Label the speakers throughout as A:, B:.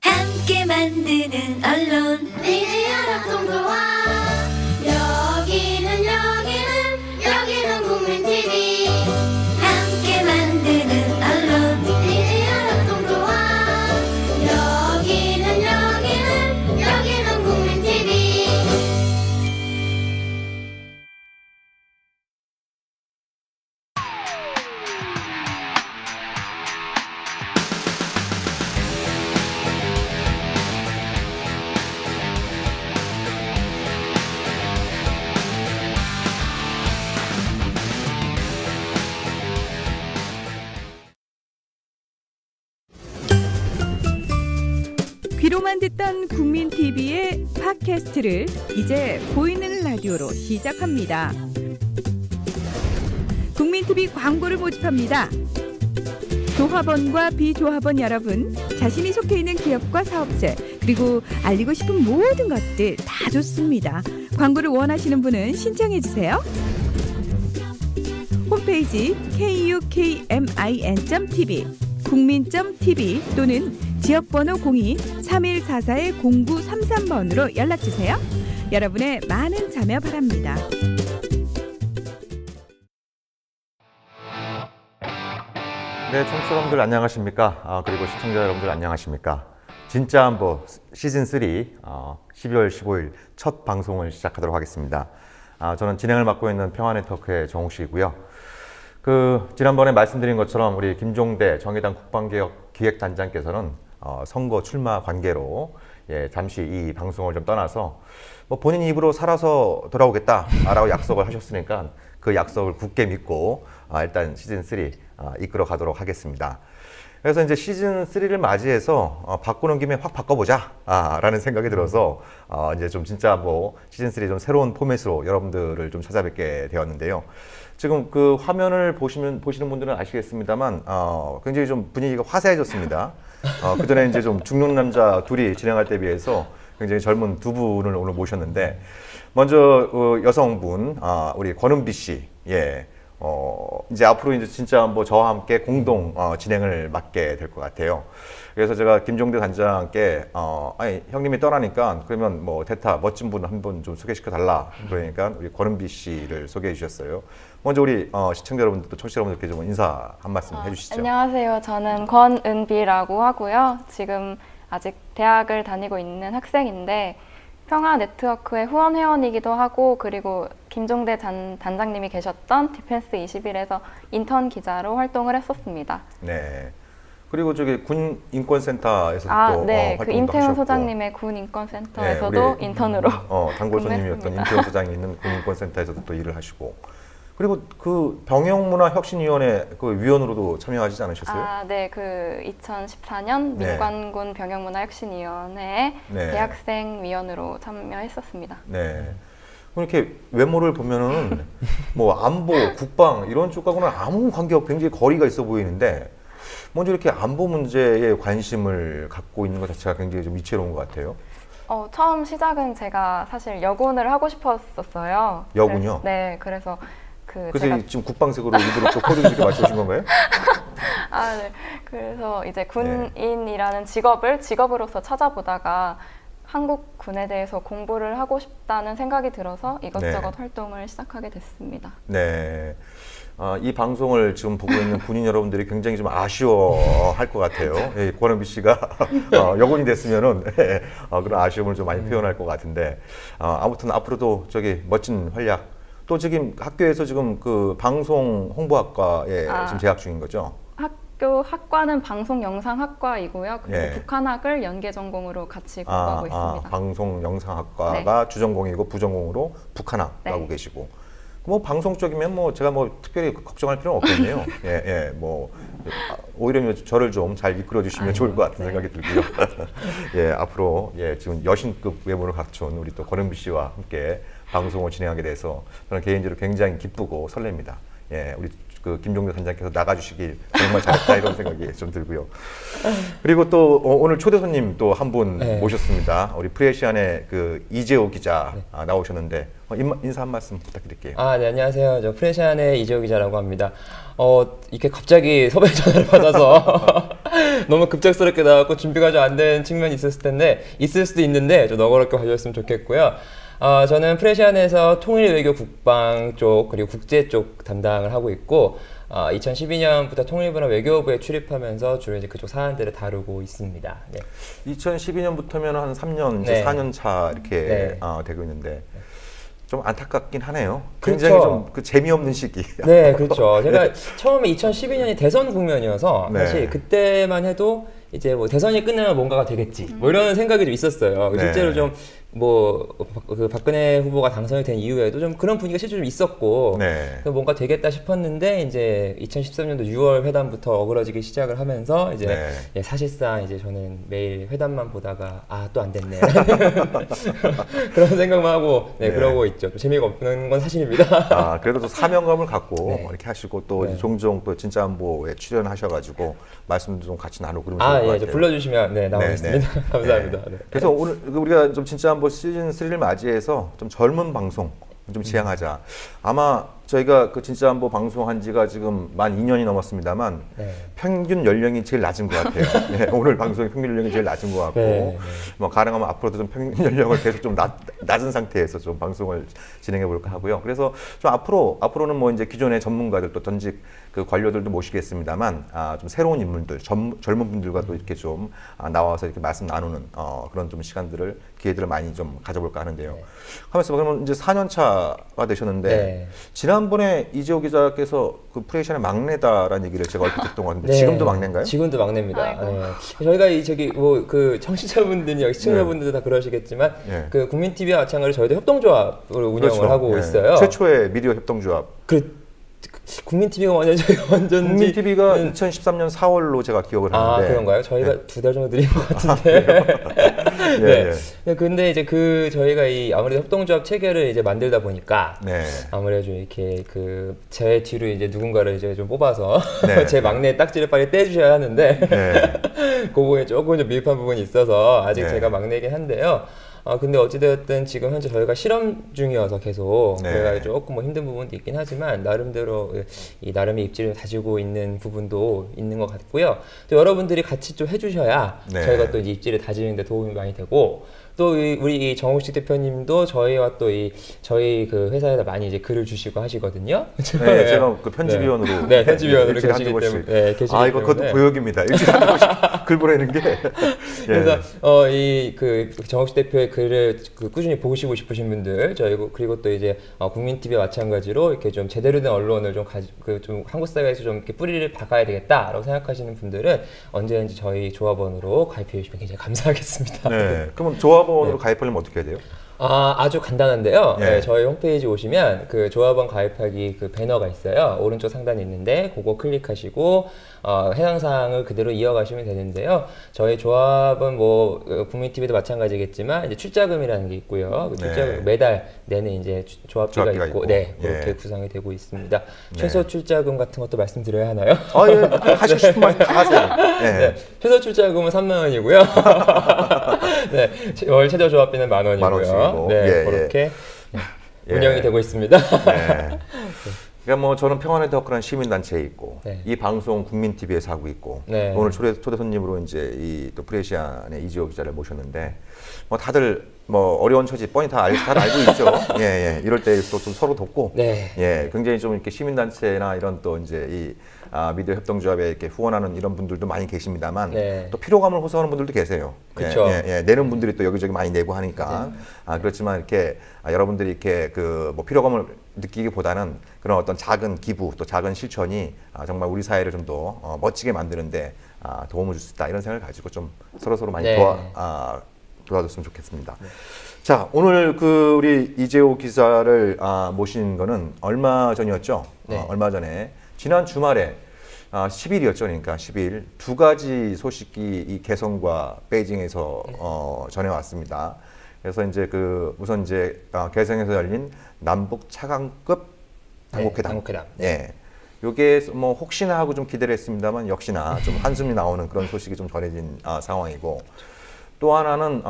A: 함께 만드는 언론
B: 미디어 협동조합. 여기는 국민TV.
A: 함께 만드는 언론
B: 미디어 협동조합. 여기는 국민TV.
C: 귀로만 듣던 국민TV의 팟캐스트를 이제 보이는 라디오로 시작합니다. 국민TV 광고를 모집합니다. 조합원과 비조합원 여러분, 자신이 속해 있는 기업과 사업체, 그리고 알리고 싶은 모든 것들 다 좋습니다. 광고를 원하시는 분은 신청해주세요. 홈페이지 kukmin.tv, 국민.tv 또는 지역번호 02-3144-0933번으로 연락주세요. 여러분의 많은 참여 바랍니다.
D: 네, 청취자 여러분들 안녕하십니까? 그리고 시청자 여러분들 안녕하십니까? 진짜 한보 시즌3 12월 15일 첫 방송을 시작하도록 하겠습니다. 저는 진행을 맡고 있는 평화네트워크의 정욱식이고요. 지난번에 말씀드린 것처럼 우리 김종대 정의당 국방개혁기획단장께서는 선거 출마 관계로 잠시 이 방송을 좀 떠나서 본인 입으로 살아서 돌아오겠다라고 약속을 하셨으니까 그 약속을 굳게 믿고 일단 시즌3 이끌어 가도록 하겠습니다. 그래서 이제 시즌3를 맞이해서 바꾸는 김에 확 바꿔보자 라는 생각이 들어서 이제 좀 진짜 시즌3 좀 새로운 포맷으로 여러분들을 좀 찾아뵙게 되었는데요. 지금 그 화면을 보시는 분들은 아시겠습니다만 굉장히 좀 분위기가 화사해졌습니다. 그 전에 이제 좀 중년 남자 둘이 진행할 때 비해서 굉장히 젊은 두 분을 오늘 모셨는데, 먼저 여성분 우리 권은비 씨, 이제 앞으로 이제 진짜 저와 함께 공동 진행을 맡게 될 것 같아요. 그래서 제가 김종대 단장께 아니 형님이 떠나니까 그러면 대타 멋진 분 한 분 좀 소개시켜 달라 그러니까 우리 권은비 씨를 소개해 주셨어요. 먼저 우리 시청자 여러분들, 청취자 여러분들께 좀 인사 한 말씀 해주시죠.
E: 안녕하세요. 저는 권은비라고 하고요. 지금 아직 대학을 다니고 있는 학생인데 평화네트워크의 후원 회원이기도 하고, 그리고 김종대 단장님이 계셨던 디펜스21에서 인턴 기자로 활동을 했었습니다.
D: 네. 그리고 저기 군 인권센터에서도 또
E: 네, 그 임태훈
D: 하셨고.
E: 소장님의 군 인권센터에서도
D: 네,
E: 인턴으로
D: 단골손님이었던 임태훈 소장이 있는 군 인권센터에서도 또 일을 하시고, 그리고 그 병영문화혁신위원회 그 위원으로도 참여하시지 않으셨어요?
E: 네, 그 2014년 민관군 병영문화혁신위원회에 대학생 위원으로 참여했었습니다.
D: 네. 이렇게 외모를 보면은 안보, 국방 이런 쪽하고는 아무 관계없고 굉장히 거리가 있어 보이는데, 먼저 이렇게 안보 문제에 관심을 갖고 있는 것 자체가 굉장히 좀 위태로운 것 같아요.
E: 처음 시작은 제가 사실 여군을 하고 싶었었어요.
D: 여군요?
E: 네, 그래서
D: 그래서
E: 제가
D: 지금 국방색으로 일부러 또 코드 이렇게 맞춰주신 건가요?
E: 네. 그래서 이제 군인이라는 직업으로서 찾아보다가 한국 군에 대해서 공부를 하고 싶다는 생각이 들어서 이것저것 활동을 시작하게 됐습니다.
D: 네. 이 방송을 지금 보고 있는 군인 여러분들이 굉장히 좀 아쉬워할 것 같아요. 권은비 씨가 여군이 됐으면은 그런 아쉬움을 좀 많이 표현할 것 같은데, 아무튼 앞으로도 저기 멋진 활약, 또 지금 학교에서 지금 그 방송 홍보학과에 지금 재학 중인 거죠?
E: 학과는 방송영상학과이고요. 그리고 북한학을 연계 전공으로 같이 공부하고 있습니다.
D: 방송영상학과가 주전공이고 부전공으로 북한학 가고 계시고, 방송 쪽이면 제가 특별히 걱정할 필요는 없겠네요. 오히려 저를 좀 잘 이끌어 주시면 좋을 것 같은 생각이 들고요. 앞으로 지금 여신급 외모를 갖춘 우리 또 권은비 씨와 함께 방송을 진행하게 돼서 저는 개인적으로 굉장히 기쁘고 설렙니다. 우리 그 김종대 단장께서 나가주시길 정말 잘했다 이런 생각이 좀 들고요. 그리고 또 오늘 초대 손님 또 한 분 모셨습니다. 우리 프레시안의 그 이재호 기자 나오셨는데 인사 한 말씀 부탁드릴게요.
F: 네, 안녕하세요. 저 프레시안의 이재호 기자라고 합니다. 이렇게 갑자기 섭외 전화를 받아서 너무 급작스럽게 나왔고 준비가 좀 안 된 측면이 있을 수도 있는데 좀 너그럽게 봐주셨으면 좋겠고요. 저는 프레시안에서 통일 외교 국방 쪽 그리고 국제 쪽 담당을 하고 있고 2012년부터 통일부나 외교부에 출입하면서 주로 이제 그쪽 사안들을 다루고 있습니다. 네.
D: 2012년부터면 한 3년, 이제
F: 네.
D: 4년 차 이렇게
F: 네.
D: 되고 있는데 좀 안타깝긴 하네요.
F: 그렇죠.
D: 굉장히 좀 그 재미없는 시기.
F: 네, 그렇죠. 제가 처음에 2012년이 대선 국면이어서
D: 네.
F: 사실 그때만 해도 이제 뭐 대선이 끝나면 뭔가가 되겠지 뭐 이런 생각이 좀 있었어요.
D: 네.
F: 실제로 좀 그 박근혜 후보가 당선이 된 이후에도 좀 그런 분위기가 실제로 좀 있었고
D: 네.
F: 뭔가 되겠다 싶었는데 이제 2013년도 6월 회담부터 어그러지기 시작을 하면서 이제
D: 네.
F: 예, 사실상 이제 저는 매일 회담만 보다가 또 안 됐네 그런 생각만 하고
D: 네.
F: 그러고 있죠. 좀 재미가 없는 건 사실입니다.
D: 그래도 또 사명감을 갖고
F: 네.
D: 이렇게 하시고 또
F: 네.
D: 이제 종종 또 진짜 안보에 출연하셔가지고 말씀도 좀 같이 나누고 그러면 좋을 것
F: 예,
D: 같아요.
F: 불러주시면 나오겠습니다.
D: 네, 네.
F: 감사합니다.
D: 네.
F: 네.
D: 그래서 오늘 우리가 좀 진짜 안보 시즌 3를 맞이해서 좀 젊은 방송 좀 지향하자. 아마 저희가 그 진짜 안보 방송한 지가 지금 만 2년이 넘었습니다만
F: 네.
D: 평균 연령이 제일 낮은 것 같아요. 네, 오늘 방송의 평균 연령이 제일 낮은 것 같고
F: 네.
D: 뭐 가능하면 앞으로도 좀 평균 연령을 계속 좀 낮은 상태에서 좀 방송을 진행해 볼까 하고요. 그래서 좀 앞으로는 뭐 이제 기존의 전문가들 또 전직 그 관료들도 모시겠습니다만 좀 새로운 인물들, 젊은 분들과 또 이렇게 좀 나와서 이렇게 말씀 나누는 그런 좀 시간들을 기회들을 많이 좀 가져볼까 하는데요. 하면서 그러면 이제 4년 차가 되셨는데
F: 네.
D: 지난번에 이재호 기자께서 그 프레시안의 막내다라는 얘기를 제가 얼핏 듣던 것 같은데
F: 네.
D: 지금도 막내인가요?
F: 지금도 막내입니다.
E: 아이고.
F: 네. 저희가 그 청취자분들이 시청자분들도 다 그러시겠지만
D: 네.
F: 그 국민 TV와 마찬가지로 저희도 협동조합으로 운영을
D: 그렇죠.
F: 하고
D: 예.
F: 있어요.
D: 최초의 미디어 협동조합.
F: 국민 TV가 완전 저희가 완전히
D: 국민 TV가 2013년 4월로 제가 기억을 하는데.
F: 그런가요? 저희가
D: 네.
F: 2달 정도 드린 것 같은데.
D: 예,
F: 네. 근데 이제 저희가 아무래도 협동조합 체계를 이제 만들다 보니까
D: 네.
F: 아무래도 이렇게 제 뒤로 이제 누군가를 이제 좀 뽑아서
D: 네.
F: 제 막내 딱지를 빨리 떼주셔야 하는데
D: 네.
F: 그 부분에 조금 좀 미흡한 부분이 있어서 아직
D: 네.
F: 제가 막내이긴 한데요. 근데 어찌되었든 지금 현재 저희가 실험 중이어서 계속
D: 네.
F: 저희가 조금 뭐 힘든 부분도 있긴 하지만 나름대로 나름의 입지를 다지고 있는 부분도 있는 것 같고요. 또 여러분들이 같이 좀 해주셔야
D: 네.
F: 저희가 또 이제 입지를 다지는 데 도움이 많이 되고 또 우리 정욱식 대표님도 저희와 또 저희 그 회사에다 많이 이제 글을 주시고 하시거든요.
D: 네, 제가 그 편집위원으로
F: 네, 편집위원으로
D: 일주일에 한두
F: 계시기
D: 번씩.
F: 때문에 계시기
D: 이거 그것도
F: 때문에.
D: 고역입니다. 일주일에 한두 번씩 글 보내는 게.
F: 그래서 그 정욱식 대표의 글을 꾸준히 보시고 싶으신 분들 그리고 또 이제 국민 TV와 마찬가지로 이렇게 좀 제대로 된 언론을 좀 한국 사회에서 좀 이렇게 뿌리를 박아야 되겠다라고 생각하시는 분들은 언제든지 저희 조합원으로 가입해 주시면 굉장히 감사하겠습니다.
D: 네. 그러면 조합원으로 가입하려면 어떻게 해야 돼요?
F: 아주 간단한데요.
D: 예.
F: 네, 저희 홈페이지 오시면 그 조합원 가입하기 그 배너가 있어요. 오른쪽 상단에 있는데 그거 클릭하시고 해당 사항을 그대로 이어가시면 되는데요. 저희 조합은 국민 TV도 마찬가지겠지만 이제 출자금이라는 게 있고요. 그 출자금
D: 네.
F: 매달 내는 이제 조합비가 있고, 네,
D: 예.
F: 그렇게 구성이 되고 있습니다.
D: 네.
F: 최소 출자금 같은 것도 말씀드려야 하나요?
D: 예. 하시고 싶은 말 다 하세요. 네.
F: 네, 최소 출자금은 3만 원이고요. 네, 월 최저 조합비는 만 원이고요.
D: 만 원씩이고.
F: 네,
D: 예,
F: 그렇게
D: 예.
F: 운영이 되고 있습니다.
D: 네. 그러니까 뭐 저는 평안의 더크라는 시민단체에 있고
F: 네.
D: 이 방송 국민 TV에서 하고 있고
F: 네.
D: 오늘 초대 손님으로 이제 또 프레시안의 이재호 기자를 모셨는데 뭐 다들 뭐 어려운 처지 뻔히 다 알고 있죠. 예. 이럴 때 또 좀 서로 돕고
F: 네.
D: 예, 굉장히 좀 이렇게 시민단체나 이런 또 이제 이 미디어 협동조합에 이렇게 후원하는 이런 분들도 많이 계십니다만
F: 네.
D: 또 필요감을 호소하는 분들도 계세요.
F: 그쵸.
D: 내는 분들이 또 여기저기 많이 내고 하니까 그렇지만 이렇게 여러분들이 이렇게 뭐 필요감을 느끼기보다는 그런 어떤 작은 기부 또 작은 실천이 정말 우리 사회를 좀 더 멋지게 만드는데 도움을 줄 수 있다 이런 생각을 가지고 좀 서로 많이
F: 네.
D: 도와줬으면 좋겠습니다. 자, 오늘 우리 이재호 기자를 모신 거는 얼마 전이었죠?
F: 네.
D: 얼마 전에 지난 주말에 10일이었죠. 그러니까 10일 두 가지 소식이 이 개성과 베이징에서 전해왔습니다. 그래서 이제 우선 이제 개성에서 열린 남북 차관급 당국회담.
F: 당국회담.
D: 예. 요게 뭐 혹시나 하고 좀 기대를 했습니다만 역시나 좀 한숨이 나오는 그런 소식이 좀 전해진 상황이고 또 하나는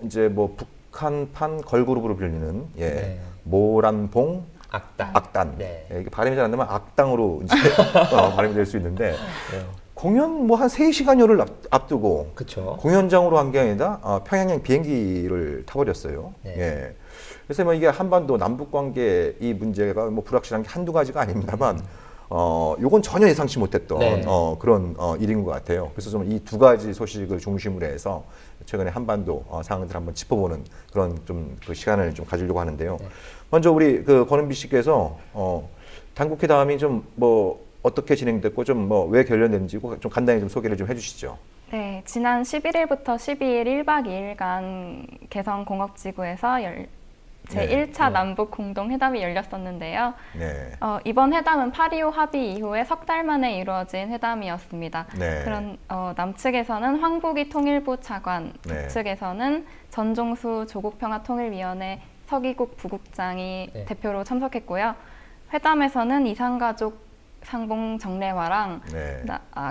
D: 이제 뭐 북한판 걸그룹으로 불리는 예,
F: 네.
D: 모란봉
F: 악단.
D: 악단.
F: 네.
D: 예, 이게 발음이 잘 안 되면 악당으로 이제 발음이 될 수 있는데
F: 네.
D: 공연 뭐 한 3시간여를 앞두고
F: 그쵸.
D: 공연장으로 간 게 아니라 평양행 비행기를 타버렸어요.
F: 네.
D: 예. 그래서 뭐 이게 한반도 남북 관계 이 문제가 뭐 불확실한 게 한두 가지가 아닙니다만 요건 전혀 예상치 못했던
F: 네.
D: 그런 일인 것 같아요. 그래서 좀 이 두 가지 소식을 중심으로 해서 최근에 한반도 상황들 한번 짚어보는 그런 좀 그 시간을 좀 가지려고 하는데요.
F: 네.
D: 먼저 우리 그 권은비 씨께서 단국회담이 좀 뭐 어떻게 진행됐고 좀 뭐 왜 결렬됐는지 좀 간단히 좀 소개를 좀 해주시죠.
E: 네, 지난 11일부터 12일 1박 2일간 개성공업지구에서 제1차
F: 네.
E: 남북 공동회담이 열렸었는데요.
D: 네.
E: 이번 회담은 8.25 합의 이후에 석 달 만에 이루어진 회담이었습니다.
D: 네.
E: 그런 남측에서는 황국이 통일부 차관,
D: 네.
E: 북측에서는 전종수 조국평화통일위원회 서기국 부국장이
F: 네.
E: 대표로 참석했고요. 회담에서는 이산가족 상봉 정례화랑
D: 네.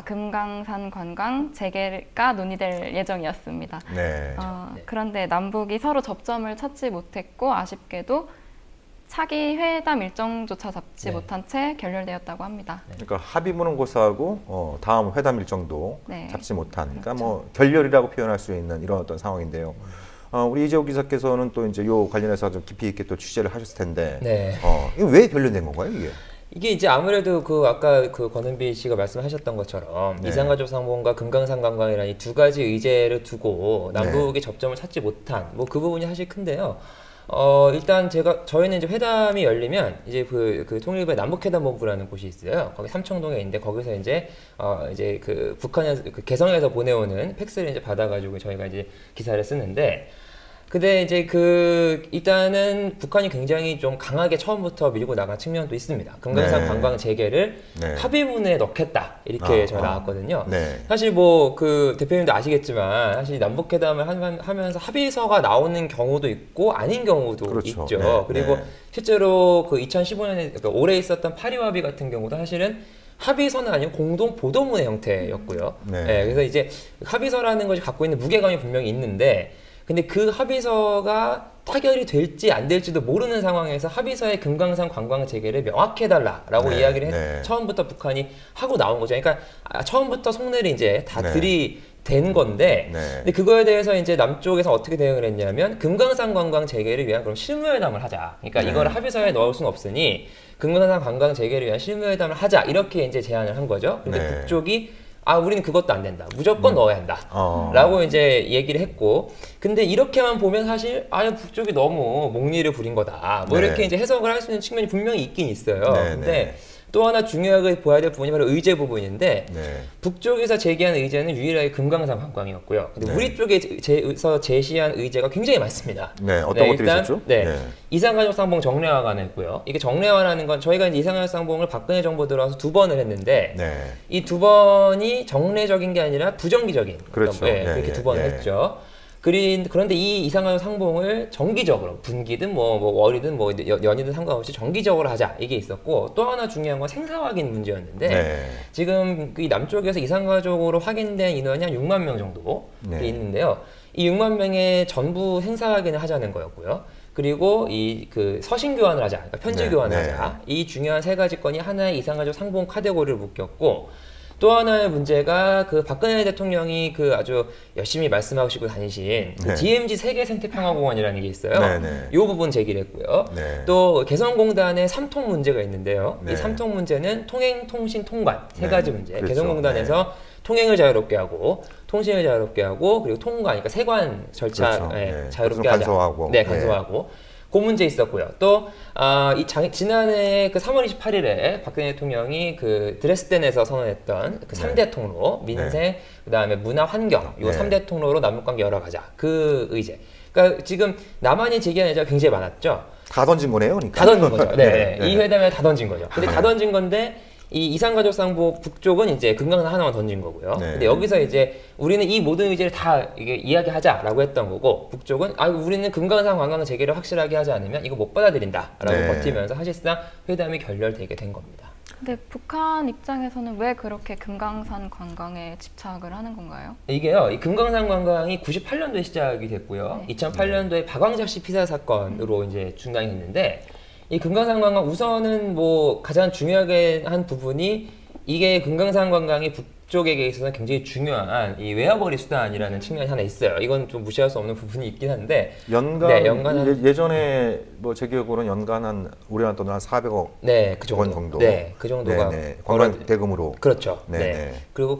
E: 금강산 관광 재개가 논의될 예정이었습니다.
D: 네.
F: 네.
E: 그런데 남북이 서로 접점을 찾지 못했고 아쉽게도 차기 회담 일정조차 잡지
F: 네.
E: 못한 채 결렬되었다고 합니다.
D: 그러니까 합의문은 고사하고 다음 회담 일정도
E: 네.
D: 잡지 못한, 그러니까
E: 그렇죠.
D: 뭐 결렬이라고 표현할 수 있는 이런 어떤 상황인데요. 우리 이재호 기자께서는 또 이제 요 관련해서 좀 깊이 있게 또 취재를 하셨을 텐데,
F: 네.
D: 이게 왜 결렬된 건가요, 이게?
F: 이게 이제 아무래도 아까 권은비 씨가 말씀하셨던 것처럼
D: 네.
F: 이산가족 상봉과 금강산 관광이라는 이 두 가지 의제를 두고 남북의 접점을 찾지 못한 뭐 그 부분이 사실 큰데요. 일단 저희는 이제 회담이 열리면 이제 그 통일부의 남북회담본부라는 곳이 있어요. 거기 삼청동에 있는데 거기서 이제 그 북한에서 개성에서 보내오는 팩스를 이제 받아가지고 저희가 이제 기사를 쓰는데. 근데 이제 일단은 북한이 굉장히 좀 강하게 처음부터 밀고 나간 측면도 있습니다. 금강산
D: 네.
F: 관광 재개를
D: 네.
F: 합의문에 넣겠다 이렇게 저희 나왔거든요.
D: 네.
F: 사실 뭐 대표님도 아시겠지만 사실 남북회담을 하면서 합의서가 나오는 경우도 있고 아닌 경우도
D: 그렇죠.
F: 있죠.
D: 네.
F: 그리고
D: 네.
F: 실제로 2015년에 그러니까 올해 있었던 8.25 합의 같은 경우도 사실은 합의서는 아니고 공동 보도문의 형태였고요.
D: 네.
F: 네, 그래서 이제 합의서라는 것이 갖고 있는 무게감이 분명히 있는데. 근데 그 합의서가 타결이 될지 안 될지도 모르는 상황에서 합의서의 금강산 관광 재개를 명확히 해달라라고
D: 네,
F: 이야기를
D: 네.
F: 처음부터 북한이 하고 나온 거죠. 그러니까 처음부터 속내를 이제 다
D: 네.
F: 들이댄 건데,
D: 네.
F: 근데 그거에 대해서 이제 남쪽에서 어떻게 대응을 했냐면 금강산 관광 재개를 위한 그럼 실무회담을 하자. 그러니까
D: 네.
F: 이걸 합의서에 넣을 수는 없으니 금강산 관광 재개를 위한 실무회담을 하자 이렇게 이제 제안을 한 거죠. 근데
D: 네.
F: 북쪽이 우리는 그것도 안 된다. 무조건 넣어야 한다. 라고 이제 얘기를 했고. 근데 이렇게만 보면 사실, 북쪽이 너무 목리를 부린 거다. 뭐
D: 네.
F: 이렇게 이제 해석을 할 수 있는 측면이 분명히 있긴 있어요.
D: 네,
F: 근데
D: 네.
F: 또 하나 중요하게 보아야 될 부분이 바로 의제 부분인데,
D: 네.
F: 북쪽에서 제기한 의제는 유일하게 금강산 관광이었고요. 근데
D: 네.
F: 우리 쪽에서 제시한 의제가 굉장히 많습니다.
D: 네, 어떤 것들이
F: 일단,
D: 있었죠?
F: 네.
D: 네.
F: 이산가족 상봉 정례화가 했고요. 이게 정례화라는 건 저희가 이제 이산가족 상봉을 박근혜 정부 들어와서 2번을 했는데,
D: 네.
F: 이 2번이 정례적인 게 아니라 부정기적인.
D: 그렇죠.
F: 그러니까,
D: 예,
F: 그렇게
D: 예,
F: 2번을
D: 예.
F: 했죠. 그런데 이 이산가족 상봉을 정기적으로 분기든 뭐 월이든 뭐 연이든 상관없이 정기적으로 하자 이게 있었고, 또 하나 중요한 건 생사 확인 문제였는데
D: 네.
F: 지금 이 남쪽에서 이산가족으로 확인된 인원이 한 6만 명 정도
D: 네.
F: 있는데요. 이 6만 명의 전부 생사 확인을 하자는 거였고요. 그리고 서신 교환을 하자, 그러니까 편지
D: 네,
F: 교환을
D: 네.
F: 하자. 이 중요한 세 가지 건이 하나의 이산가족 상봉 카테고리를 묶였고, 또 하나의 문제가 박근혜 대통령이 아주 열심히 말씀하시고 다니신
D: 네.
F: DMZ 세계 생태 평화공원이라는 게 있어요.
D: 네, 네.
F: 이 부분 제기를 했고요.
D: 네.
F: 또 개성공단의 3통 문제가 있는데요.
D: 네.
F: 이 3통 문제는 통행, 통신, 통관 세
D: 네.
F: 가지 문제.
D: 그렇죠.
F: 개성공단에서 통행을 자유롭게 하고 통신을 자유롭게 하고 그리고 통관, 그러니까 세관 절차
D: 그렇죠. 네.
F: 자유롭게 하자.
D: 간소화하고.
F: 네, 간소화하고. 그 문제 있었고요. 또 지난해 3월 28일에 박근혜 대통령이 드레스덴에서 선언했던 3대 통로 민생, 그다음에 문화, 환경 요
D: 네.
F: 3대 통로로 남북관계 열어가자 그 의제. 그러니까 지금 남한이 제기한 의제가 굉장히 많았죠.
D: 다 던진 거네요, 그러니까.
F: 다 던진 거죠. 네,
D: 네.
F: 이 회담에 다 던진 거죠. 근데 다
D: 네.
F: 던진 건데 이 이산가족 상봉 북쪽은 이제 금강산 하나만 던진 거고요.
D: 네.
F: 근데 여기서 이제 우리는 이 모든 의제를 다 이야기하자라고 했던 거고, 북쪽은 우리는 금강산 관광 재개를 확실하게 하지 않으면 이거 못 받아들인다라고
D: 네.
F: 버티면서 사실상 회담이 결렬되게 된 겁니다.
E: 근데 북한 입장에서는 왜 그렇게 금강산 관광에 집착을 하는 건가요?
F: 이게요, 이 금강산 관광이 98년도에 시작이 됐고요. 2008년도에 박광자 씨 피살 사건으로 이제 중단이 됐는데, 이 금강산 관광 우선은 뭐 가장 중요하게 한 부분이 이게 금강산 관광이 북쪽에게 있어서 굉장히 중요한 이 외화벌이 수단이라는 측면이 하나 있어요. 이건 좀 무시할 수 없는 부분이 있긴 한데
D: 연간 예전에 뭐 제 기억으로는 연간 한 우리나라 돈으로 한 400억
F: 그 정도.
D: 그
F: 정도가
D: 관광 대금으로.
F: 그렇죠. 그리고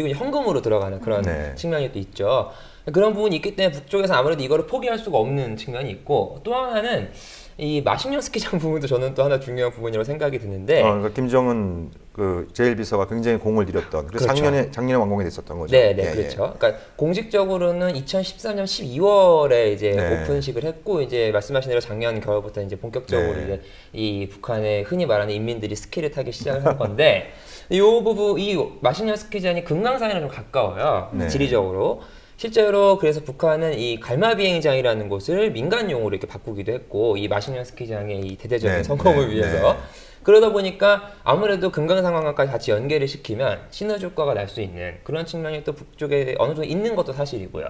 F: 현금으로 들어가는 그런 측면이 또 있죠. 그런 부분이 있기 때문에 북쪽에서 아무래도 이거를 포기할 수가 없는 측면이 있고, 또 하나는 이 마식령 스키장 부분도 저는 또 하나 중요한 부분이라고 생각이 드는데,
D: 그러니까 김정은 그 제1비서가 굉장히 공을 들였던, 그래서
F: 그렇죠.
D: 작년에 완공이 됐었던 거죠.
F: 그렇죠. 그러니까 공식적으로는 2014년 12월에 이제 오픈식을 했고, 이제 말씀하신 대로 작년 겨울부터 이제 본격적으로 이제 이 북한의 흔히 말하는 인민들이 스키를 타기 시작을 한 건데, 이 부분, 이 마식령 스키장이 금강산이랑 좀 가까워요. 지리적으로. 실제로 그래서 북한은 이 갈마 비행장이라는 곳을 민간용으로 이렇게 바꾸기도 했고, 이 마식령 스키장의 이 대대적인 성공을 위해서. 그러다 보니까 아무래도 금강산 관광까지 같이 연계를 시키면 시너지 효과가 날 수 있는 그런 측면이 또 북쪽에 어느 정도 있는 것도 사실이고요.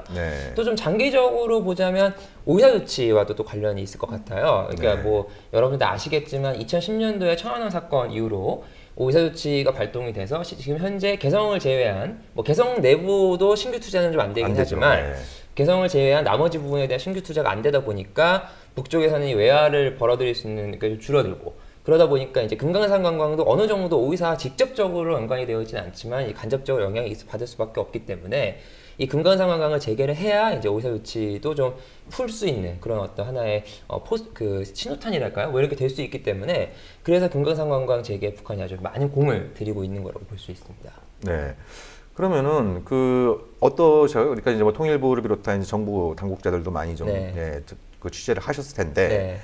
F: 또 좀 장기적으로 보자면 오이사 조치와도 또 관련이 있을 것 같아요. 그러니까 뭐 여러분들 아시겠지만 2010년도에 청안원 사건 이후로 오이사 조치가 발동이 돼서 지금 현재 개성을 제외한, 뭐 개성 내부도 신규 투자는 좀 안 되긴 하지만 개성을 제외한 나머지 부분에 대한 신규 투자가 안 되다 보니까 북쪽에서는 이 외화를 벌어들일 수 있는 게 줄어들고, 그러다 보니까 이제 금강산 관광도 어느 정도 오이사 직접적으로 연관이 되어 있지는 않지만 이 간접적으로 영향이 받을 수밖에 없기 때문에 이 금강산 관광을 재개를 해야 이제 오이사 조치도 좀 풀 수 있는 그런 어떤 하나의 그 신호탄이랄까요? 뭐 이렇게 될 수 있기 때문에, 그래서 금강산 관광 재개에 북한이 아주 많은 공을 들이고 있는 거라고 볼 수 있습니다.
D: 네. 그러면은 그 어떠셔요? 그러니까 이제 뭐 통일부를 비롯한 이제 정부 당국자들도 많이 좀 그 취재를 하셨을 텐데.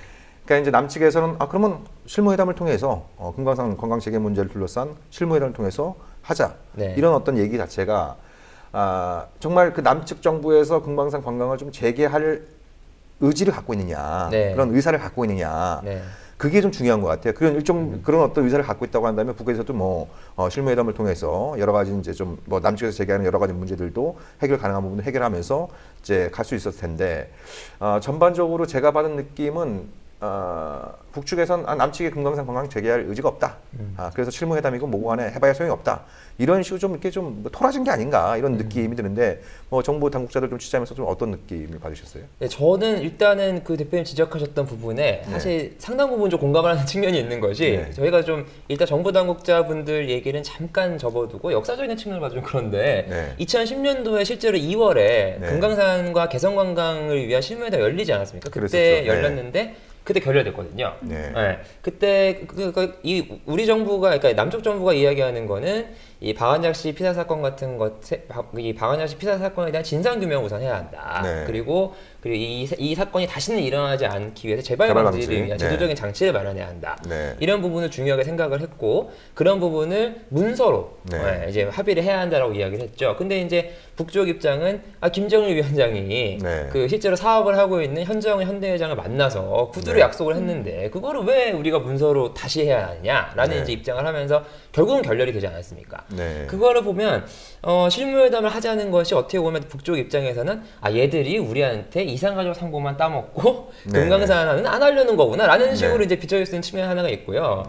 D: 그러니까 이제 남측에서는 그러면 실무회담을 통해서 금강산 관광 재개 문제를 둘러싼 실무회담을 통해서 하자. 이런 어떤 얘기 자체가 정말 그 남측 정부에서 금강산 관광을 좀 재개할 의지를 갖고 있느냐, 그런 의사를 갖고 있느냐, 그게 좀 중요한 것 같아요. 그런 어떤 의사를 갖고 있다고 한다면 북에서도 뭐 실무회담을 통해서 여러 가지 이제 좀 뭐 남측에서 제기하는 여러 가지 문제들도 해결 가능한 부분을 해결하면서 이제 갈 수 있었을 텐데, 전반적으로 제가 받은 느낌은 북측에선 남측의 금강산 관광 재개할 의지가 없다. 그래서 실무회담이고 뭐고 간에 해봐야 소용이 없다. 이런 식으로 좀 이렇게 좀 토라진 게 아닌가 이런 느낌이 드는데, 뭐 정부 당국자들 좀 취재하면서 좀 어떤 느낌을 받으셨어요?
F: 저는 일단은 그 대표님 지적하셨던 부분에 사실 상당 부분 좀 공감을 하는 측면이 있는 것이, 저희가 좀 일단 정부 당국자분들 얘기는 잠깐 접어두고 역사적인 측면을 봐도 좀 그런데 2010년도에 실제로 2월에 금강산과 개성관광을 위한 실무회담 열리지 않았습니까? 그때 열렸는데 그때 결렬됐거든요. 그때 우리 정부가, 그러니까 남쪽 정부가 이야기하는 거는 이 박완장 씨 피살 사건 같은 이 박완장 씨 피살 사건에 대한 진상 규명을 우선 해야 한다. 그리고 이 사건이 다시는 일어나지 않기 위해서 재발 방지를 위한 제도적인 장치를 마련해야 한다. 이런 부분을 중요하게 생각을 했고, 그런 부분을 문서로 이제 합의를 해야 한다라고 이야기를 했죠. 근데 이제 북쪽 입장은 김정일 위원장이 그 실제로 사업을 하고 있는 현정의 현대회장을 만나서 구두로 약속을 했는데 그거를 왜 우리가 문서로 다시 해야 하냐라는 이제 입장을 하면서 결국은 결렬이 되지 않았습니까? 그거를 보면 실무회담을 하자는 것이 어떻게 보면 북쪽 입장에서는 얘들이 우리한테 이산가족 상고만 따먹고 금강산은 안 하려는 거구나 라는 식으로 이제 비춰질 수 있는 측면 하나가 있고요.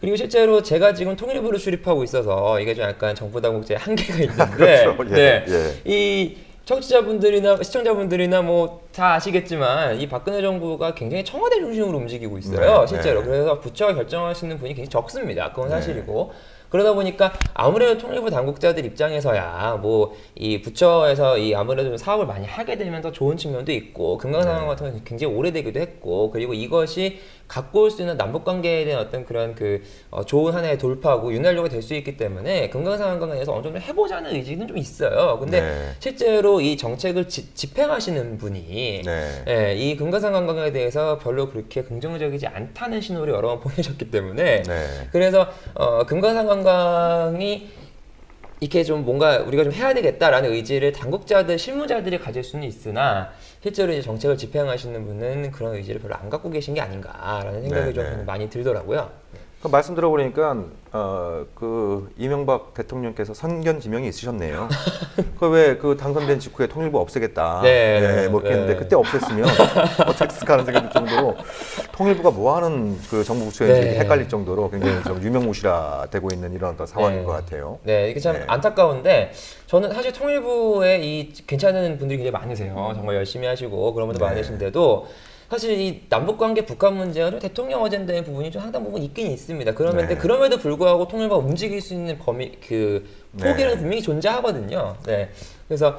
F: 그리고 실제로 제가 지금 통일부를 수립하고 있어서 이게 좀 약간 정부 당국자의 한계가 있는데 이 청취자분들이나 시청자분들이나 뭐 다 아시겠지만 이 박근혜 정부가 굉장히 청와대 중심으로 움직이고 있어요. 실제로. 그래서 부처가 결정할 수 있는 분이 굉장히 적습니다. 그건 사실이고. 그러다 보니까 아무래도 통일부 당국자들 입장에서야 뭐 이 부처에서 이 아무래도 좀 사업을 많이 하게 되면 더 좋은 측면도 있고, 금강산 같은 경우는 굉장히 오래되기도 했고, 그리고 이것이 갖고 올 수 있는 남북 관계에 대한 어떤 그런 좋은 하나의 돌파고 윤활유가 될 수 있기 때문에 금강산 관광에 대해서 어느 정도 해보자는 의지는 좀 있어요. 근데 실제로 이 정책을 집행하시는 분이 이 금강산 관광에 대해서 별로 그렇게 긍정적이지 않다는 신호를 여러 번 보내셨기 때문에 그래서 금강산 관광이 이렇게 좀 뭔가 우리가 좀 해야 되겠다라는 의지를 당국자들, 실무자들이 가질 수는 있으나 실제로 이제 정책을 집행하시는 분은 그런 의지를 별로 안 갖고 계신 게 아닌가라는 생각이 좀 많이 들더라고요.
D: 그 말씀 들어보니까 그 이명박 대통령께서 선견 지명이 있으셨네요. 그 왜 그 당선된 직후에 통일부 없애겠다.
F: 네,
D: 뭐 이렇게 했는데
F: 네.
D: 그때 없앴으면 어떻게 했을까 하는 생각이 들 정도로 통일부가 뭐 하는 그 정부 부처인지
F: 네.
D: 헷갈릴 정도로 굉장히 좀 유명무실화되고 있는 이런 어떤 상황인
F: 네.
D: 것 같아요.
F: 네, 이게 참
D: 네.
F: 안타까운데 저는 사실 통일부에 이 괜찮은 분들이 굉장히 많으세요. 정말 열심히 하시고 그런 분들
D: 네.
F: 많으신데도 사실 이 남북 관계 북한 문제가 좀 대통령 어젠다의 부분이 좀 상당 부분 있긴 있습니다.
D: 네.
F: 그럼에도 불구하고 통일부가 움직일 수 있는 범위 그 포기는
D: 네.
F: 분명히 존재하거든요. 네. 그래서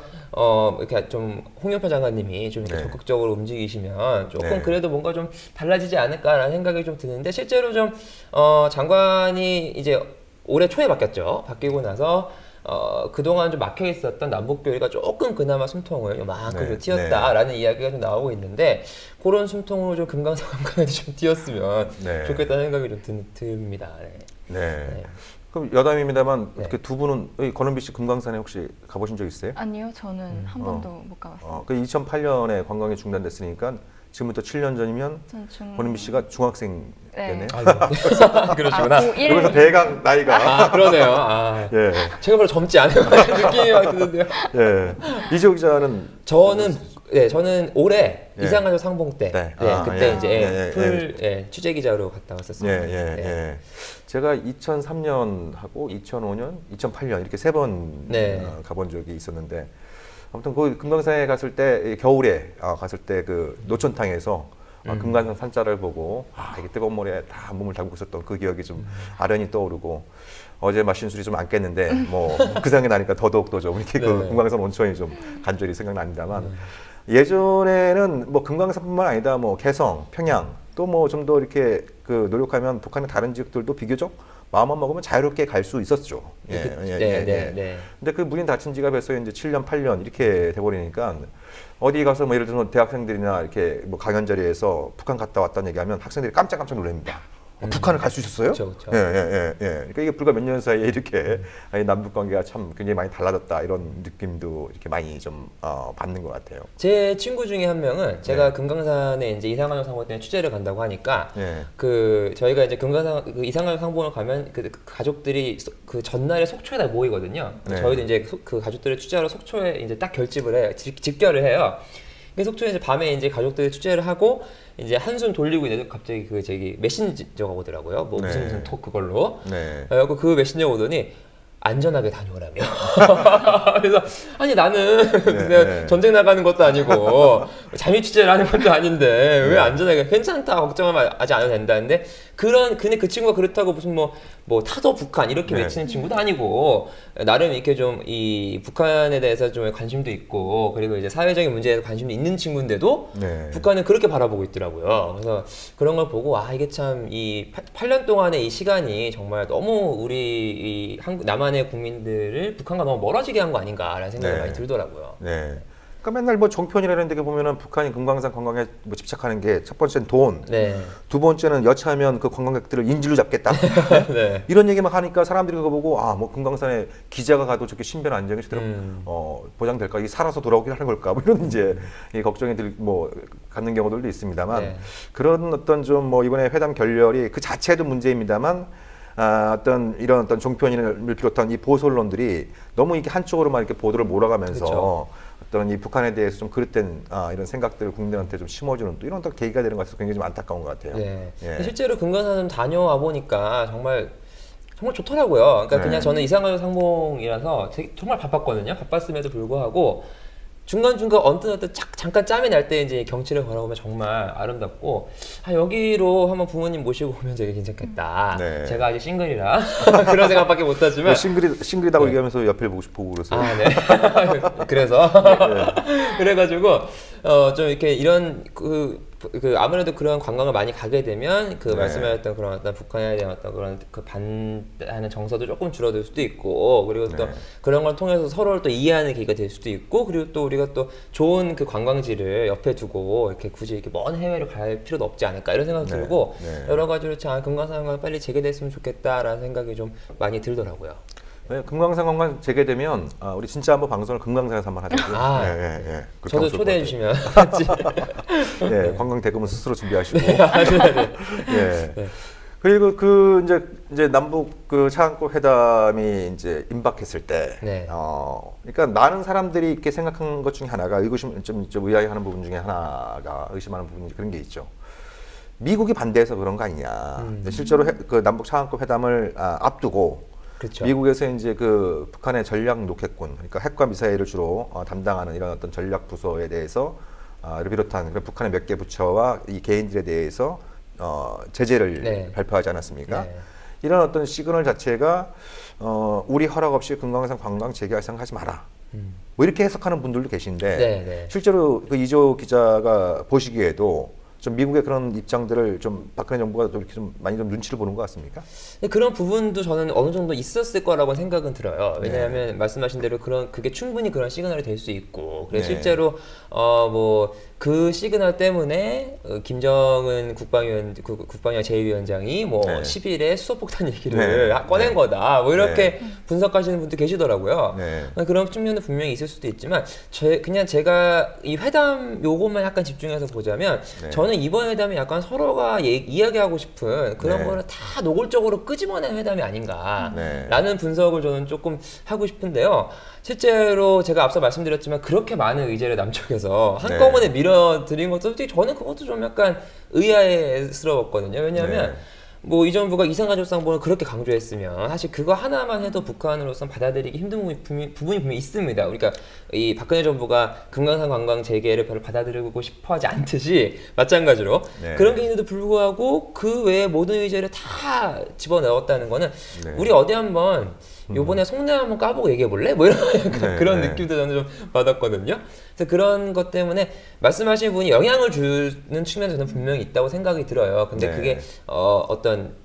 F: 이렇게 좀 홍영표 장관님이 좀 이렇게
D: 네.
F: 적극적으로 움직이시면 조금
D: 네.
F: 그래도 뭔가 좀 달라지지 않을까라는 생각이 좀 드는데 실제로 좀 장관이 이제 올해 초에 바뀌었죠. 바뀌고 나서 그동안 좀 막혀 있었던 남북 교류가 조금 그나마 숨통을 요만큼
D: 네,
F: 좀 틔웠다라는 이야기가 좀 나오고 있는데 그런 숨통으로 좀 금강산 관광에도 좀 띄었으면
D: 네.
F: 좋겠다는 생각이 좀 듭니다. 네.
D: 네.
F: 네.
D: 그럼 여담입니다만
F: 네.
D: 그 두 분은 권은비 씨 금강산에 혹시 가보신 적 있어요?
E: 아니요, 저는 한 번도 못 가봤어요.
D: 그 2008년에 관광이 중단됐으니까 지금부터 7년 전이면
E: 전
D: 권은비 씨가 중학생
E: 네.
D: 때네.
F: 그러시구나.
E: 고1
D: 여기서 대강 나이가
F: 그러네요. 아,
D: 예,
F: 제가 별로 젊지 않은 느낌이 막 드는데요.
D: 예. 이재호 기자는
F: 저는 올해
D: 예.
F: 이상가족 상봉 때,
D: 네.
F: 그때
D: 예.
F: 이제
D: 예.
F: 풀 취재 기자로 갔다
D: 예,
F: 왔었습니다.
D: 예,
F: 네.
D: 예. 제가 2003년하고 2005년, 2008년 이렇게 세 번
F: 네.
D: 가본 적이 있었는데 아무튼 그 금강산에 갔을 때 겨울에 갔을 때 그 노천탕에서 금강산 산자를 보고 이게 뜨거운 물에 다 몸을 담고 있었던 그 기억이 좀 아련히 떠오르고 어제 마신 술이 좀 안 깼는데 뭐 그 생각이 나니까 더더욱 좀 이렇게 그
F: 네.
D: 금강산 온천이 좀 간절히 생각납니다만 예전에는 뭐 금강산뿐만 아니다 뭐 개성, 평양 또 뭐 좀 더 이렇게 그 노력하면 북한의 다른 지역들도 비교적 마음만 먹으면 자유롭게 갈 수 있었죠.
F: 네.
D: 근데 그 문이 닫힌 지가 벌써 이제 7년, 8년 이렇게 돼버리니까 어디 가서 뭐 예를 들어서 대학생들이나 이렇게 뭐 강연 자리에서 북한 갔다 왔다는 얘기하면 학생들이 깜짝깜짝 놀랍니다. 북한을 갈 수 있었어요?
F: 그쵸.
D: 예. 그러니까 이게 불과 몇 년 사이에 이렇게 남북 관계가 참 굉장히 많이 달라졌다 이런 느낌도 이렇게 많이 좀 받는 것 같아요.
F: 제 친구 중에 한 명은 제가 금강산에 이제 이상가족 상봉 때문에 취재를 간다고 하니까
D: 예.
F: 그 저희가 이제 금강산 그 이상가족 상봉을 가면 그 가족들이 그 전날에 속초에다 모이거든요.
D: 네.
F: 저희도 이제 그 가족들을 취재하러 속초에 이제 딱 결집을 해요. 직결을 해요. 그 속초에 이제 밤에 이제 가족들이 취재를 하고 이제 한숨 돌리고 있는데 갑자기 그 저기 메신저가 오더라고요. 뭐
D: 네.
F: 무슨 톡 그걸로.
D: 네.
F: 그래갖고 그 메신저가 오더니 안전하게 다녀오라며. 그래서 아니 나는 그냥 전쟁 나가는 것도 아니고 잠입 취재를 하는 것도 아닌데 왜 안전하게 괜찮다 걱정하지 않아도 된다는데 근데 그 친구가 그렇다고 무슨 뭐 타도 북한 이렇게
D: 네.
F: 외치는 친구도 아니고 나름 이렇게 좀 이 북한에 대해서 좀 관심도 있고 그리고 이제 사회적인 문제에 관심도 있는 친구인데도
D: 네.
F: 북한은 그렇게 바라보고 있더라고요. 그래서 그런 걸 보고 이게 참 이 8년 동안의 이 시간이 정말 너무 우리 이 남한의 국민들을 북한과 너무 멀어지게 한 거 아닌가라는 생각이
D: 네.
F: 많이 들더라고요.
D: 네. 그러니까 맨날 뭐 종편이라는 데 보면은 북한이 금강산 관광에 뭐 집착하는 게 첫 번째는 돈,
F: 네.
D: 두 번째는 여차하면 그 관광객들을 인질로 잡겠다.
F: 네.
D: 이런 얘기 막 하니까 사람들이 그거 보고 뭐 금강산에 기자가 가도 저렇게 신변 안정이 제대로 보장될까? 이게 살아서 돌아오긴 하는 걸까? 뭐 이런 이제 이 걱정이 갖는 경우들도 있습니다만
F: 네.
D: 그런 어떤 좀 뭐 이번에 회담 결렬이 그 자체도 문제입니다만 이런 어떤 종편을 비롯한 이 보수 언론들이 너무 이렇게 한쪽으로만 이렇게 보도를 몰아가면서
F: 그렇죠.
D: 어떤 이 북한에 대해서 좀 그릇된 이런 생각들을 국민들한테 좀 심어주는 또 이런 또 계기가 되는 것 같아서 굉장히 좀 안타까운 것 같아요.
F: 네.
D: 예.
F: 실제로 금강산 다녀와 보니까 정말 좋더라고요. 그러니까
D: 네.
F: 그냥 저는 이상가족 상봉이라서 정말 바빴거든요. 바빴음에도 불구하고 중간중간 언뜻 잠깐 짬이 날 때 이제 경치를 걸어보면 정말 아름답고 여기로 한번 부모님 모시고 오면 되게 괜찮겠다.
D: 네.
F: 제가 아직 싱글이라 그런 생각밖에 못하지만
D: 싱글이다고
F: 네.
D: 얘기하면서 옆에 보고 그러세요.
F: 네. 그래서 그래가지고 좀 이렇게 이런 아무래도 그런 관광을 많이 가게 되면
D: 네.
F: 말씀하셨던 그런 어떤 북한에 대한 어떤 그런 반대하는 정서도 조금 줄어들 수도 있고 그리고 또
D: 네.
F: 그런 걸 통해서 서로를 또 이해하는 계기가 될 수도 있고 그리고 또 우리가 또 좋은 그 관광지를 옆에 두고 이렇게 굳이 이렇게 먼 해외를 갈 필요도 없지 않을까 이런 생각이
D: 네.
F: 들고
D: 네.
F: 여러 가지로 참 금강산관광 빨리 재개됐으면 좋겠다라는 생각이 좀 많이 들더라고요.
D: 네, 금강산 관광 재개되면 우리 진짜 한번 방송을 금강산에서 한번 하자고요. 예. 그렇게
F: 저도
D: 하면 좋을
F: 초대해
D: 것
F: 주시면
D: 같아요. 네, 관광 대금은 스스로 준비하시고.
F: 네.
D: 예. 그리고 그 이제 남북 그 차관급 회담이 이제 임박했을 때,
F: 네.
D: 그러니까 많은 사람들이 이렇게 생각한 것 중에 하나가 좀 의아해하는 부분 중에 하나가 의심하는 부분이 그런 게 있죠. 미국이 반대해서 그런 거 아니냐. 근데 실제로 그 남북 차관급 회담을 앞두고
F: 그렇죠.
D: 미국에서 이제 그 북한의 전략 로켓군, 그러니까 핵과 미사일을 주로 담당하는 이런 어떤 전략 부서에 대해서 를 비롯한 북한의 몇 개 부처와 이 개인들에 대해서 제재를
F: 네.
D: 발표하지 않았습니까?
F: 네.
D: 이런 어떤 시그널 자체가 우리 허락 없이 금강산 관광 재개발하지 마라. 뭐 이렇게 해석하는 분들도 계신데
F: 네, 네.
D: 실제로 그 이조 기자가 보시기에도 좀 미국의 그런 입장들을 좀 박근혜 정부가 좀 이렇게 좀 많이 좀 눈치를 보는 것 같습니까?
F: 그런 부분도 저는 어느 정도 있었을 거라고 생각은 들어요. 왜냐하면 말씀하신 대로 그게 충분히 그런 시그널이 될 수 있고, 그래서
D: 네.
F: 실제로 뭐 그 시그널 때문에 김정은 국방위원 제2위원장이 뭐
D: 네.
F: 10일에 수소폭탄 얘기를
D: 네.
F: 꺼낸
D: 네.
F: 거다. 뭐 이렇게 분석하시는 분도 계시더라고요.
D: 네.
F: 그런 측면도 분명히 있을 수도 있지만 그냥 제가 이 회담 요것만 약간 집중해서 보자면
D: 네.
F: 저는 이번 회담이 약간 서로가 이야기하고 싶은 그런
D: 네.
F: 거를 다 노골적으로 끄집어낸 회담이 아닌가라는
D: 네.
F: 분석을 저는 조금 하고 싶은데요. 실제로 제가 앞서 말씀드렸지만 그렇게 많은 의제를 남쪽에서 한꺼번에 밀어드린 것도 솔직히 저는 그것도 좀 약간 의아스러웠거든요. 왜냐하면
D: 네.
F: 뭐 이 정부가 이산가족상봉을 그렇게 강조했으면 사실 그거 하나만 해도 북한으로선 받아들이기 힘든 부분이 분명히 있습니다. 그러니까 이 박근혜 정부가 금강산 관광 재개를 별로 받아들이고 싶어하지 않듯이 마찬가지로
D: 네.
F: 그런 게 있는데도 불구하고 그 외에 모든 의제를 다 집어넣었다는 거는
D: 네.
F: 우리 어디 한번 요번에 속내 한번 까보고 얘기해볼래? 뭐 이런 약간
D: 네,
F: 그런
D: 네.
F: 느낌도 저는 좀 받았거든요. 그래서 그런 것 때문에 말씀하신 분이 영향을 주는 측면도 저는 분명히 있다고 생각이 들어요. 근데
D: 네.
F: 그게 어떤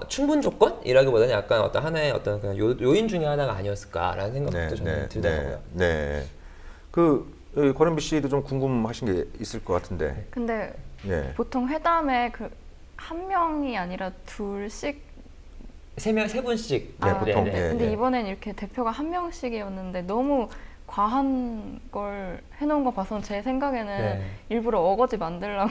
F: 충분 조건이라기보다는 약간 어떤 하나의 어떤 그냥 요인 중에 하나가 아니었을까라는 생각도 저는 들더라고요.
D: 네. 권은비 씨도 좀 궁금하신 게 있을 것 같은데.
E: 근데
D: 네.
E: 보통 회담에 한 명이 아니라 둘씩
F: 세 분씩.
D: 네, 보통.
F: 네.
D: 네.
E: 근데 이번엔 이렇게 대표가 한 명씩이었는데 너무 과한 걸 해놓은 거 봐서 제 생각에는
F: 네.
E: 일부러 어거지 만들려고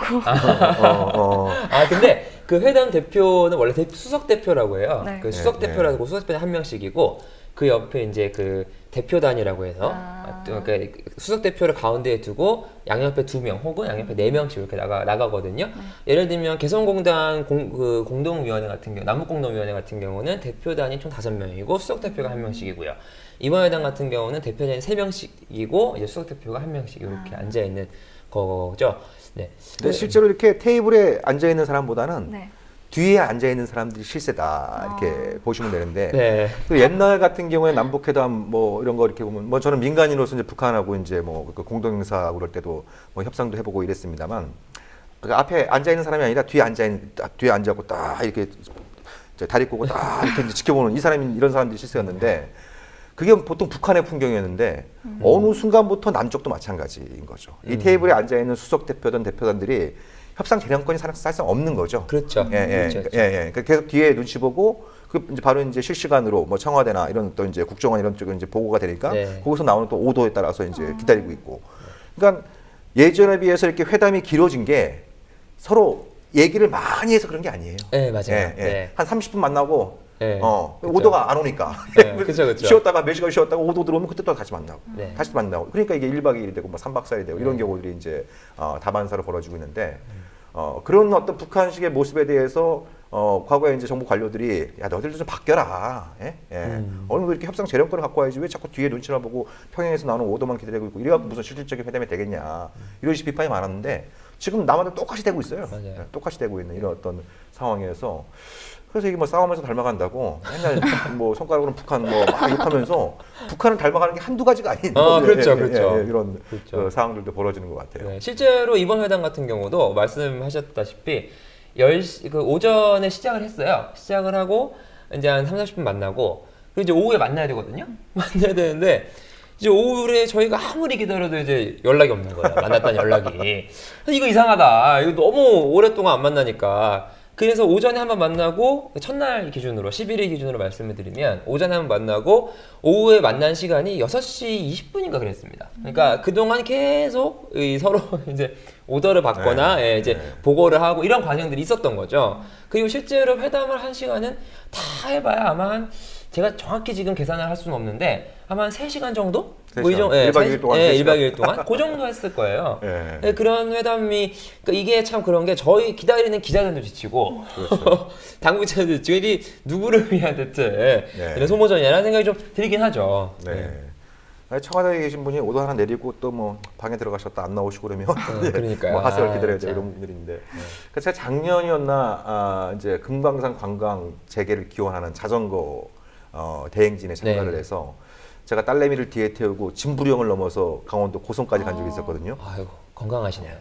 F: 근데 그 회담 대표는 원래 수석 대표라고 해요.
E: 네.
F: 그 수석
D: 네,
F: 대표라고 수석 대표는 한 명씩이고 그 옆에 이제 그 대표단이라고 해서 그러니까 수석 대표를 가운데에 두고 양옆에 2명 혹은 양옆에 4명씩 이렇게 나가거든요. 예를 들면 개성공단 공동위원회 같은 경우, 남북공동위원회 같은 경우는 대표단이 총 5명이고 수석 대표가 1명씩이고요. 이번 회담 같은 경우는 대표단이 3명씩이고 이제 수석 대표가 1명씩 이렇게 앉아 있는 거죠. 네.
D: 근데 실제로 이렇게 테이블에 앉아 있는 사람보다는
E: 네.
D: 뒤에 앉아 있는 사람들이 실세다 이렇게 보시면 되는데.
F: 네.
D: 또 옛날 같은 경우에 남북회담 뭐 이런 거 이렇게 보면 뭐 저는 민간인으로서 이제 북한하고 이제 뭐 그 공동행사 그럴 때도 뭐 협상도 해보고 이랬습니다만 그 앞에 앉아 있는 사람이 아니라 뒤에 앉아고 딱 이렇게 이제 다리 꼬고 딱 이렇게 이제 지켜보는 이 사람이 이런 사람들이 실세였는데 그게 보통 북한의 풍경이었는데 어느 순간부터 남쪽도 마찬가지인 거죠. 이 테이블에 앉아 있는 수석 대표든 대표단들이 협상 재량권이 사실상 없는 거죠.
F: 그렇죠. 그렇죠.
D: 그러니까 계속 뒤에 눈치 보고 그 이제 바로 이제 실시간으로 뭐 청와대나 이런 또 이제 국정원 이런 쪽에 이제 보고가 되니까
F: 네.
D: 거기서 나오는 또 오도에 따라서 이제 기다리고 있고. 그러니까 예전에 비해서 이렇게 회담이 길어진 게 서로 얘기를 많이 해서 그런 게 아니에요.
F: 네, 맞아요. 네.
D: 한 30분 만나고
F: 네. 그쵸.
D: 오도가 안 오니까
F: 네, 그쵸.
D: 쉬었다가 몇 시간 쉬었다가 오도 들어오면 그때 또 다시 만나고
F: 네.
D: 다시 만나고 그러니까 이게 1박 2일이 되고 뭐 3박 4일이 되고 이런 경우들이 이제 다반사로 벌어지고 있는데 그런 어떤 북한식의 모습에 대해서 과거에 이제 정부 관료들이 야 너희들도 좀 바뀌어라. 어느 정도 이렇게 협상 재량권을 갖고 와야지 왜 자꾸 뒤에 눈치나 보고 평양에서 나오는 오도만 기다리고 있고 이래갖고 무슨 실질적인 회담이 되겠냐 이런 식 비판이 많았는데 지금 남한도 똑같이 되고 있어요.
F: 맞아요.
D: 똑같이 되고 있는 이런 어떤 상황에서 그래서 이게 뭐 싸우면서 닮아간다고 맨날 뭐 손가락으로 북한 뭐 막 욕하면서 북한을 닮아가는 게 한두 가지가 아닌
F: 그렇죠.
D: 이런
F: 그렇죠.
D: 상황들도 벌어지는 것 같아요.
F: 네, 실제로 이번 회담 같은 경우도 말씀하셨다시피 10시 오전에 시작을 했어요. 시작을 하고 이제 한 30분 만나고 그리고 이제 오후에 만나야 되거든요. 만나야 되는데 이제 오후에 저희가 아무리 기다려도 이제 연락이 없는 거예요. 만났다는 연락이. 이거 이상하다. 이거 너무 오랫동안 안 만나니까 그래서 오전에 한번 만나고 첫날 기준으로 11일 기준으로 말씀을 드리면 오전에 한번 만나고 오후에 만난 시간이 6시 20분인가 그랬습니다. 그러니까 그동안 계속 서로 이제 오더를 받거나
D: 네.
F: 예, 이제
D: 네.
F: 보고를 하고 이런 과정들이 있었던 거죠. 그리고 실제로 회담을 한 시간은 다 해봐야 아마 한 제가 정확히 지금 계산을 할 수는 없는데 아마 한 3시간 정도?
D: 3시간. 1박 2일 동안
F: 예,
D: 3시간.
F: 1박 2일 동안? 그 정도 했을 거예요.
D: 예.
F: 네, 그런 회담이 그러니까 이게 참 그런 게 저희 기다리는 기자들도 지치고
D: 그렇죠.
F: 당국 기자들도 지치고 이게 누구를 위한 대체
D: 네.
F: 이런 소모전이라는 생각이 좀 들긴 하죠.
D: 네. 아니, 청와대에 계신 분이 오더 하나 내리고 또 뭐 방에 들어가셨다 안 나오시고 그러면
F: 그러니까요.
D: 뭐 하세요
F: 아,
D: 기다려야 돼
F: 진짜.
D: 이런 분들인데 그래서 제가 작년이었나 이제 금강산 관광 재개를 기원하는 자전거 대행진에 참가를
F: 네.
D: 해서 제가 딸내미를 뒤에 태우고 진부령을 넘어서 강원도 고성까지 간 적이 있었거든요.
F: 아이고 건강하시네요.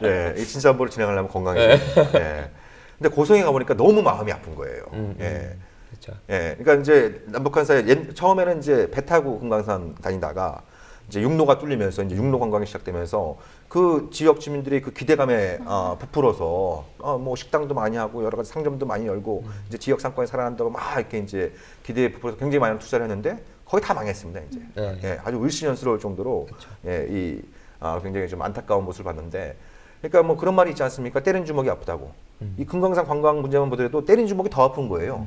D: 예, 이 진짜 한보를 진행하려면 건강해야 돼요. 예. 근데 고성에 가보니까 너무 마음이 아픈 거예요. 예.
F: 그렇죠.
D: 예, 그러니까 이제 남북한 사이 처음에는 이제 배 타고 금강산 다니다가 이제 육로가 뚫리면서 이제 육로 관광이 시작되면서 그 지역 주민들이 그 기대감에 부풀어서 뭐 식당도 많이 하고 여러 가지 상점도 많이 열고 이제 지역 상권이 살아난다고 막 이렇게 이제 기대에 부풀어서 굉장히 많은 투자를 했는데 거의 다 망했습니다 이제.
F: 네.
D: 예, 아주 을씨년스러울 정도로 예, 이 굉장히 좀 안타까운 모습을 봤는데. 그러니까 뭐 그런 말이 있지 않습니까? 때린 주먹이 아프다고. 이 금강산 관광 문제만 보더라도 때린 주먹이 더 아픈 거예요.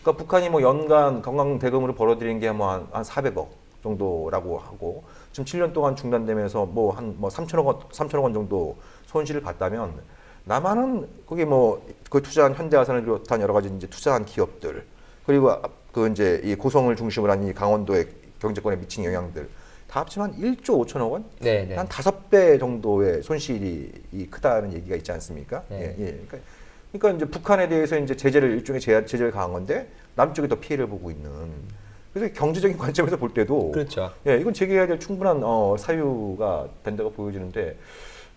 D: 그러니까 북한이 뭐 연간 관광 대금으로 벌어들인 게 뭐 한 400억 정도라고 하고 지금 7년 동안 중단되면서 뭐 한 뭐 3천억 원 정도 손실을 봤다면 남한은 거기 뭐 그 투자한 현대화산을 비롯한 여러 가지 이제 투자한 기업들 그리고 그 이제 이 고성을 중심으로 한 이 강원도의 경제권에 미친 영향들 다 합치면 한 1조 5천억 원?
F: 네, 네.
D: 한 5배 정도의 손실이 크다는 얘기가 있지 않습니까?
F: 네.
D: 예, 예. 그러니까 이제 북한에 대해서 이제 제재를 일종의 제재를 가한 건데 남쪽이 더 피해를 보고 있는. 그래서 경제적인 관점에서 볼 때도
F: 그렇죠.
D: 예, 이건 제기해야 될 충분한 사유가 된다고 보여지는데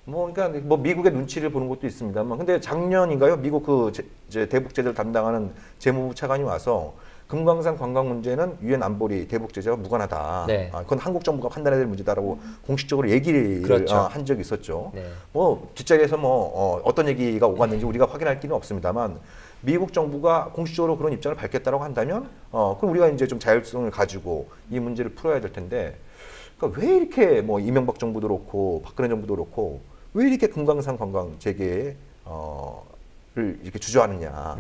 D: 뭐 그러니까 뭐 미국의 눈치를 보는 것도 있습니다만 근데 작년인가요? 미국 그 이제 대북 제재를 담당하는 재무부 차관이 와서 금강산 관광 문제는 유엔 안보리 대북 제재와 무관하다.
F: 네.
D: 그건 한국 정부가 판단해야 될 문제다라고 공식적으로 얘기를
F: 그렇죠.
D: 한 적이 있었죠.
F: 네.
D: 뭐 뒷자리에서 뭐 어떤 얘기가 오갔는지 우리가 확인할 길은 없습니다만 미국 정부가 공식적으로 그런 입장을 밝혔다라고 한다면 그럼 우리가 이제 좀 자율성을 가지고 이 문제를 풀어야 될 텐데 그러니까 왜 이렇게 뭐 이명박 정부도 그렇고 박근혜 정부도 그렇고 왜 이렇게 금강산 관광 재개를 이렇게 주저하느냐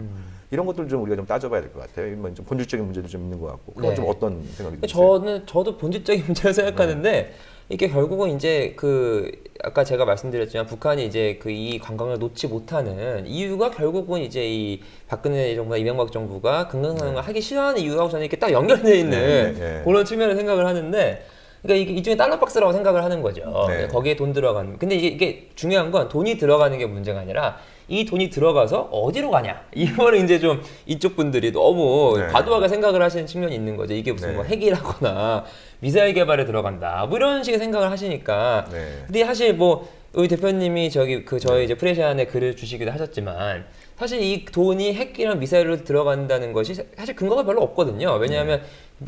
D: 이런 것들 좀 우리가 좀 따져봐야 될 것 같아요. 좀 본질적인 문제도 좀 있는 것 같고 그건
F: 네.
D: 좀 어떤 생각이 드세요?
F: 저도 본질적인 문제를 생각하는데 이게 결국은 이제 그 아까 제가 말씀드렸지만 북한이 이제 그 이 관광을 놓지 못하는 이유가 결국은 이제 이 박근혜 정부나 이명박 정부가 금강산을 하기 싫어하는 이유하고 저는 이렇게 딱 연결되어 있는 그런 측면을 생각을 하는데 그러니까 이게 일종의 달러 박스라고 생각을 하는 거죠.
D: 네.
F: 거기에 돈 들어가는. 근데 이게 중요한 건 돈이 들어가는 게 문제가 아니라 이 돈이 들어가서 어디로 가냐. 이거는 이제 좀 이쪽 분들이 너무
D: 네.
F: 과도하게 생각을 하시는 측면이 있는 거죠. 이게 무슨
D: 네.
F: 뭐 핵이라거나 미사일 개발에 들어간다. 뭐 이런 식의 생각을 하시니까.
D: 네.
F: 근데 사실 뭐 우리 대표님이 저희 이제 프레시안에 글을 주시기도 하셨지만 사실 이 돈이 핵이랑 미사일로 들어간다는 것이 사실 근거가 별로 없거든요. 왜냐하면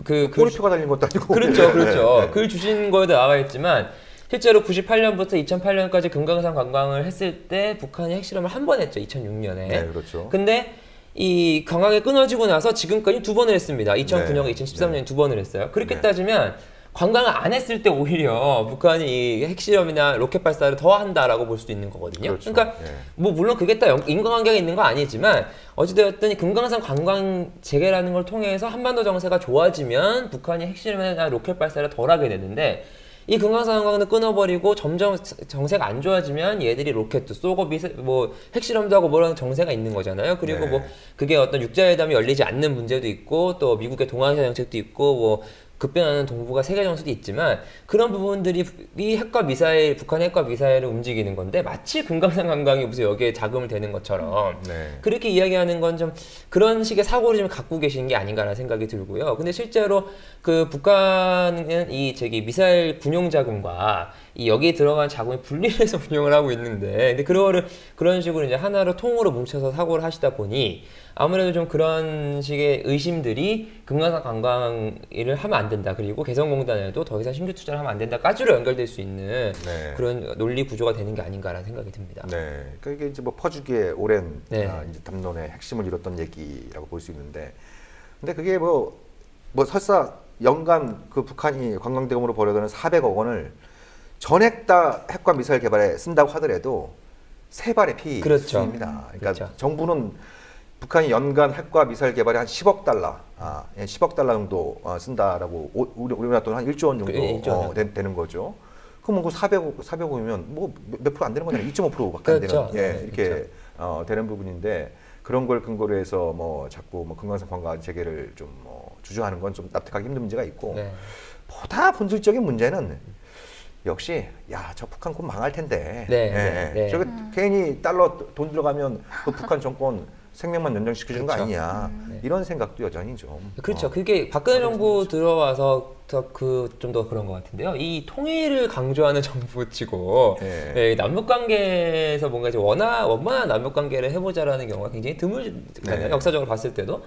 D: 꼬리표가 달린 것도 아니고
F: 그렇죠, 그렇죠.
D: 네, 네.
F: 글 주신 거에도 나와 있지만 실제로 98년부터 2008년까지 금강산 관광을 했을 때 북한이 핵실험을 한 번 했죠. 2006년에.
D: 네, 그렇죠.
F: 근데 이 관광이 끊어지고 나서 지금까지 2번을 했습니다. 2009년과
D: 네,
F: 2013년에 2번을 했어요. 그렇게
D: 네.
F: 따지면 관광을 안 했을 때 오히려 북한이 이 핵실험이나 로켓 발사를 더 한다라고 볼 수도 있는 거거든요.
D: 그렇죠.
F: 그러니까
D: 네.
F: 뭐 물론 그게 다 인과관계가 있는 거 아니지만 어찌되었든 금강산 관광 재개라는 걸 통해서 한반도 정세가 좋아지면 북한이 핵실험이나 로켓 발사를 덜 하게 되는데 이 금강산 관광을 끊어버리고 점점 정세가 안 좋아지면 얘들이 로켓도 쏘고 뭐 핵실험도 하고 뭐라는 정세가 있는 거잖아요. 그리고
D: 네.
F: 뭐 그게 어떤 육자회담이 열리지 않는 문제도 있고 또 미국의 동아시아 정책도 있고 뭐 급변하는 동북아 세계 정세도 있지만 그런 부분들이 이 핵과 미사일, 북한의 핵과 미사일을 움직이는 건데 마치 금강산 관광이 무슨 여기에 자금을 대는 것처럼
D: 네.
F: 그렇게 이야기하는 건 좀 그런 식의 사고를 좀 갖고 계시는 게 아닌가라는 생각이 들고요. 근데 실제로 그 북한은 이 미사일 군용 자금과 이 여기에 들어간 자금을 분리해서 운영을 하고 있는데 근데 그런 식으로 이제 하나로 통으로 뭉쳐서 사고를 하시다 보니 아무래도 좀 그런 식의 의심들이 금강산 관광을 하면 안 된다. 그리고 개성공단에도 더 이상 신규 투자를 하면 안 된다까지로 연결될 수 있는
D: 네.
F: 그런 논리 구조가 되는 게 아닌가라는 생각이 듭니다.
D: 네, 그러니까 이게 이제 뭐 퍼주기의 오랜
F: 네.
D: 이제 담론의 핵심을 이뤘던 얘기라고 볼 수 있는데, 근데 그게 뭐 설사 연간 그 북한이 관광대금으로 벌어들이는 400억 원을 전액 다 핵과 미사일 개발에 쓴다고 하더라도 세 발의 피입니다.
F: 그렇죠.
D: 그러니까
F: 그렇죠.
D: 정부는 북한이 연간 핵과 미사일 개발에 한 10억 달러, 10억 달러 정도 쓴다라고 우리나라 돈 한 1조 원 정도
F: 1조 원.
D: 되는 거죠. 그러면 그 400억이면 뭐 몇 프로 안 되는 거잖아요. 2.5%밖에 안
F: 그렇죠.
D: 되는,
F: 네,
D: 이렇게 되는 부분인데, 그런 걸 근거로 해서 뭐 자꾸 뭐 금강산 관광 재개를 좀 주저하는 건 좀 납득하기 힘든 문제가 있고,
F: 네.
D: 보다 본질적인 문제는 역시 저 북한 곧 망할 텐데,
F: 네.
D: 저게 괜히 달러 돈 들어가면 그 북한 정권 생명만 연장시켜주는 거
F: 그렇죠.
D: 아니냐, 이런 생각도 여전히 좀
F: 그렇죠. 그게 박근혜 정부 들어와서 좀 더 그런 것 같은데요. 이 통일을 강조하는 정부치고
D: 네.
F: 남북 관계에서 뭔가 이제 원만한 남북 관계를 해보자라는 경우가 굉장히 드물잖아요.
D: 네.
F: 역사적으로 봤을 때도.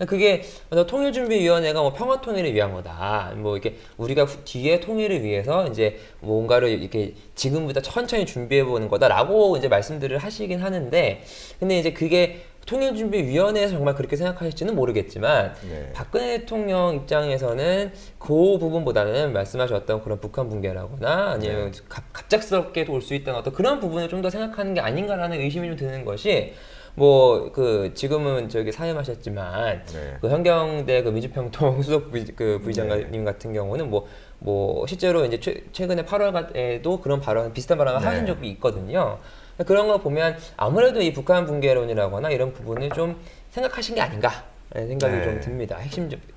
F: 그게 통일준비위원회가 뭐 평화 통일을 위한 거다. 뭐 이렇게 우리가 뒤에 통일을 위해서 이제 뭔가를 이렇게 지금보다 천천히 준비해 보는 거다라고 이제 말씀들을 하시긴 하는데, 근데 이제 그게 통일준비위원회에서 정말 그렇게 생각하실지는 모르겠지만,
D: 네.
F: 박근혜 대통령 입장에서는 그 부분보다는 말씀하셨던 그런 북한 붕괴라거나 아니면 갑작스럽게 올 수 있다는 어떤 그런 부분을 좀 더 생각하는 게 아닌가라는 의심이 좀 드는 것이, 뭐 지금은 저기 사임하셨지만
D: 네.
F: 그 현경대 그 민주평통 수석 부의장님 같은 경우는 뭐 실제로 이제 최근에 8월에도 그런 비슷한 발언을
D: 네.
F: 하신 적이 있거든요. 그런 걸 보면 아무래도 이 북한 붕괴론이라거나 이런 부분을 좀 생각하신 게 아닌가 라는 생각이
D: 네.
F: 좀 듭니다.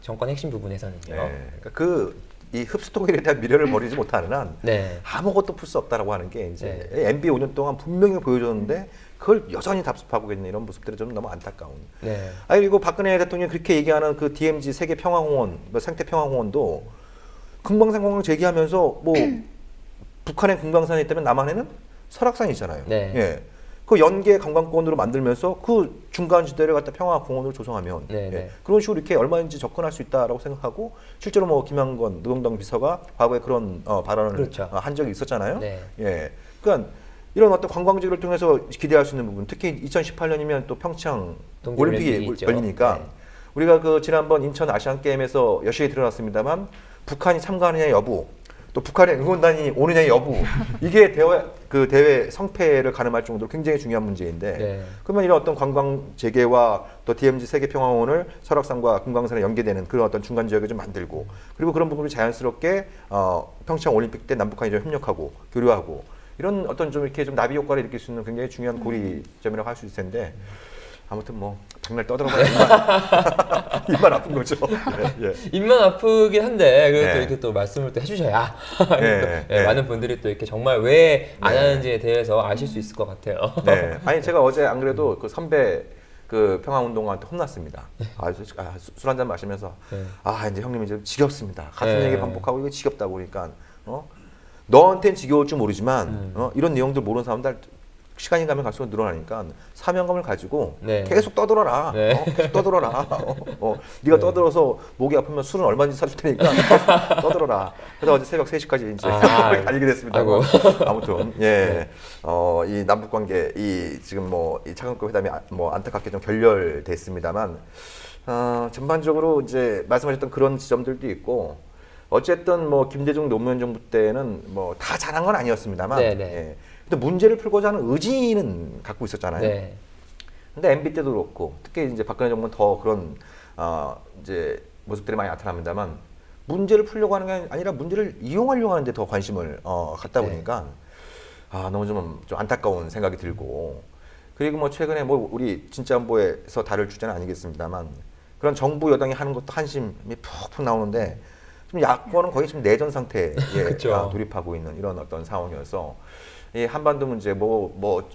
F: 정권 핵심 부분에서는요.
D: 네. 그러니까 이 흡수통일에 대한 미래를 버리지 못하는 한
F: 네.
D: 아무것도 풀 수 없다라고 하는 게 이제 MB 5년 동안 분명히 보여줬는데, 그걸 여전히 답습하고 있는 이런 모습들이 좀 너무 안타까운.
F: 네.
D: 그리고 박근혜 대통령이 그렇게 얘기하는 그 DMZ 세계 평화공원, 생태 평화공원도 금강산 공항 제기하면서 뭐 북한에 금강산이 있다면 남한에는 설악산이 있잖아요.
F: 네.
D: 예. 그 연계 관광권으로 만들면서 그 중간 지대를 갖다 평화공원으로 조성하면,
F: 네, 네.
D: 그런 식으로 이렇게 얼마든지 접근할 수 있다라고 생각하고, 실제로 뭐 김양건 노동당 비서가 과거에 그런 발언을
F: 그렇죠.
D: 한 적이 있었잖아요.
F: 네.
D: 예. 그러니까 이런 어떤 관광지를 통해서 기대할 수 있는 부분, 특히 2018년이면 또 평창 올림픽이
F: 있죠.
D: 열리니까,
F: 네.
D: 우리가 그 지난번 인천 아시안 게임에서 여실히 드러났습니다만, 북한이 참가하느냐 여부, 또 북한의 응원단이 오느냐 여부, 이게 대회 성패를 가늠할 정도로 굉장히 중요한 문제인데,
F: 네.
D: 그러면 이런 어떤 관광 재개와 또 DMZ 세계평화원을 설악산과 금강산에 연계되는 그런 어떤 중간 지역을 좀 만들고, 그리고 그런 부분을 자연스럽게 평창 올림픽 때 남북한이 좀 협력하고 교류하고, 이런 어떤 좀 이렇게 좀 나비 효과를 일으킬 수 있는 굉장히 중요한 고리점이라고 할 수 있을 텐데, 아무튼 뭐 장날 떠들어봐야 입만 아픈 거죠. 예.
F: 입만 아프긴 한데 그래도
D: 네.
F: 이렇게 또 말씀을 또 해주셔야
D: 네.
F: 또, 많은 분들이 또 이렇게 정말 왜 안
D: 네.
F: 하는지에 대해서 아실 수 있을 것 같아요.
D: 네. 아니 제가 어제 안 그래도 그 선배 그 평화운동가한테 혼났습니다. 술 한잔 마시면서
F: 네.
D: 이제 형님 이제 지겹습니다. 같은
F: 네.
D: 얘기 반복하고 이거 지겹다고 그러니까 너한테는 지겨울 줄 모르지만 이런 내용들 모르는 사람들 시간이 가면 갈수록 늘어나니까 사명감을 가지고
F: 네.
D: 계속 떠들어라.
F: 네.
D: 계속 떠들어라. 네가 떠들어서 목이 아프면 술은 얼마든지 사줄 테니까 계속 떠들어라. 그래서 어제 새벽 3시까지 이제 달리게 됐습니다. 아무튼 예, 이 남북 관계 이 지금 뭐 이 차관급 회담이 뭐 안타깝게 좀 결렬됐습니다만, 전반적으로 이제 말씀하셨던 그런 지점들도 있고, 어쨌든 뭐 김대중 노무현 정부 때는 뭐 다 잘한 건 아니었습니다만, 예. 근데 문제를 풀고자 하는 의지는 갖고 있었잖아요.
F: 네.
D: 근데 MB 때도 그렇고, 특히 이제 박근혜 정부는 더 그런 이제 모습들이 많이 나타납니다만, 문제를 풀려고 하는 게 아니라 문제를 이용하려고 하는데 더 관심을 갖다 보니까 너무 좀 안타까운 생각이 들고, 그리고 뭐 최근에 뭐 우리 진짜안보에서 다룰 주제는 아니겠습니다만, 그런 정부 여당이 하는 것도 한심이 푹푹 나오는데, 좀 야권은 거의 지금 내전 상태에 돌입하고 있는 이런 어떤 상황이어서, 이 한반도 문제,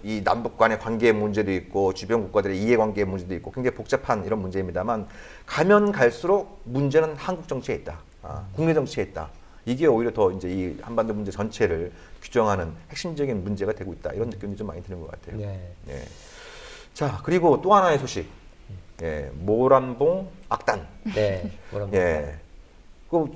D: 이 남북 간의 관계 문제도 있고, 주변 국가들의 이해관계 문제도 있고, 굉장히 복잡한 이런 문제입니다만, 가면 갈수록 문제는 한국 정치에 있다. 국내 정치에 있다. 이게 오히려 더 이제 이 한반도 문제 전체를 규정하는 핵심적인 문제가 되고 있다. 이런 느낌이 좀 많이 드는 것 같아요.
F: 네.
D: 예. 자, 그리고 또 하나의 소식. 예, 모란봉 악단.
F: 네. 모란봉.
D: 예. 그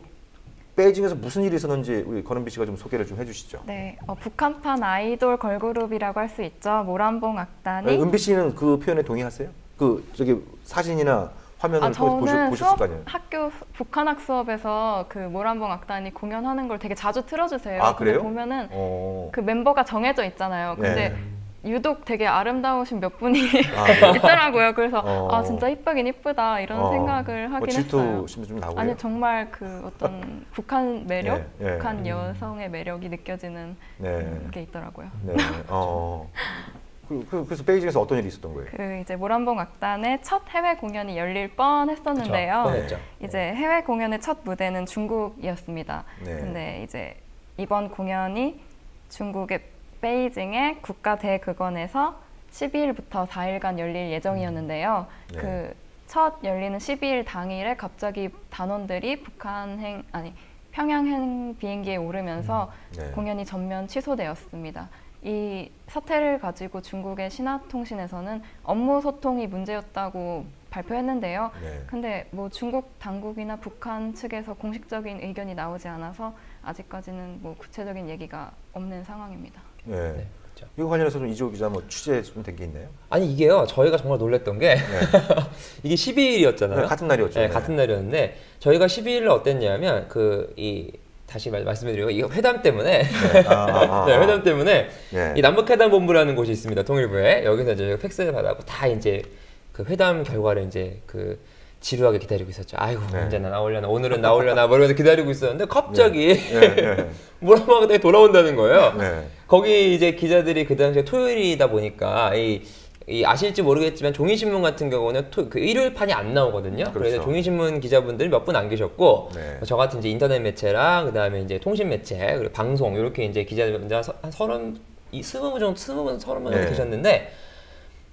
D: 베이징에서 무슨 일이 있었는지 우리 권은비 씨가 좀 소개를 좀 해주시죠.
E: 네, 북한판 아이돌 걸그룹이라고 할 수 있죠. 모란봉 악단이.
D: 은비 씨는 그 표현에 동의하세요? 그 저기 사진이나 화면을
E: 저는
D: 보셨을 거 아니에요?
E: 학교 북한학 수업에서 그 모란봉 악단이 공연하는 걸 되게 자주 틀어주세요.
D: 아,
E: 근데
D: 그래요?
E: 보면은 그 멤버가 정해져 있잖아요. 근데 유독 되게 아름다우신 몇 분이 있더라고요. 그래서 진짜 이쁘긴 이쁘다 이런 생각을 하긴 했어요.
D: 질투심도 좀 나고요.
E: 아니 정말 그 어떤 북한 매력,
D: 네,
E: 북한 여성의 매력이 느껴지는 게 있더라고요.
D: 네. 그래서 베이징에서 어떤 일이 있었던 거예요?
E: 그 이제 모란봉 악단의 첫 해외 공연이 열릴 뻔했었는데요.
F: 뻔했죠.
E: 이제 해외 공연의 첫 무대는 중국이었습니다. 근데 이제 이번 공연이 중국의 베이징의 국가대극원에서 12일부터 4일간 열릴 예정이었는데요. 그 첫 열리는 12일 당일에 갑자기 단원들이 평양행 비행기에 오르면서 공연이 전면 취소되었습니다. 이 사태를 가지고 중국의 신화통신에서는 업무 소통이 문제였다고 발표했는데요. 근데 뭐 중국 당국이나 북한 측에서 공식적인 의견이 나오지 않아서 아직까지는 뭐 구체적인 얘기가 없는 상황입니다.
D: 그렇죠. 이거 관련해서 좀 이재호 기자 뭐 취재 좀 된 게 있나요?
F: 아니 이게요, 저희가 정말 놀랬던 게 이게 12일이었잖아요.
D: 같은 날이었죠.
F: 네, 같은 날이었는데 저희가 12일을 어땠냐면 다시 말씀드리고 이 회담 때문에 회담 때문에 이 남북회담본부라는 곳이 있습니다. 통일부에. 여기서 이제 팩스를 받았고 다 이제 그 회담 결과를 이제 그 지루하게 기다리고 있었죠. 아이고 언제나 나오려나, 오늘은 나오려나 뭐 이러면서 기다리고 있었는데 갑자기 모란봉 돌아온다는 거예요. 거기 이제 기자들이 그 당시에 토요일이다 보니까 이 아실지 모르겠지만 종이신문 같은 경우는 그 일요일판이 안 나오거든요. 그렇죠. 그래서 종이신문 기자분들이 몇 분 안 계셨고 저 같은 이제 인터넷 매체랑 그다음에 이제 통신 매체 그리고 방송 이렇게 이제 기자들 한 20분 정도 계셨는데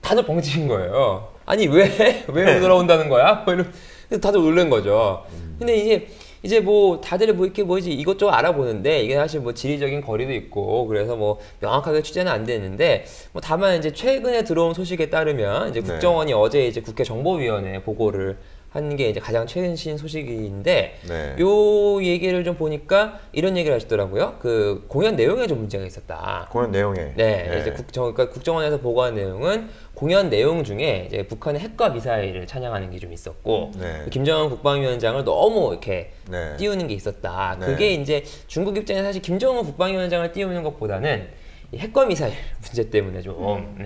F: 다들 벙치신 거예요. 아니 왜 못 돌아온다는 거야? 뭐 이런 다들 놀란 거죠. 근데 이제 뭐 다들 뭐 이렇게 뭐지 이것저것 알아보는데 이게 사실 뭐 지리적인 거리도 있고 그래서 뭐 명확하게 취재는 안 되는데 뭐 다만 이제 최근에 들어온 소식에 따르면 이제 국정원이 어제 이제 국회 정보위원회에 보고를 한 게 이제 가장 최신 소식인데 요 얘기를 좀 보니까 이런 얘기를 하시더라고요. 그 공연 내용에 좀 문제가 있었다.
D: 공연 내용에.
F: 이제 그러니까 국정원에서 보고한 내용은 공연 내용 중에 이제 북한의 핵과 미사일을 찬양하는 게 좀 있었고 김정은 국방위원장을 너무 이렇게 띄우는 게 있었다. 그게 이제 중국 입장에서 사실 김정은 국방위원장을 띄우는 것보다는 이 핵과 미사일 문제 때문에 좀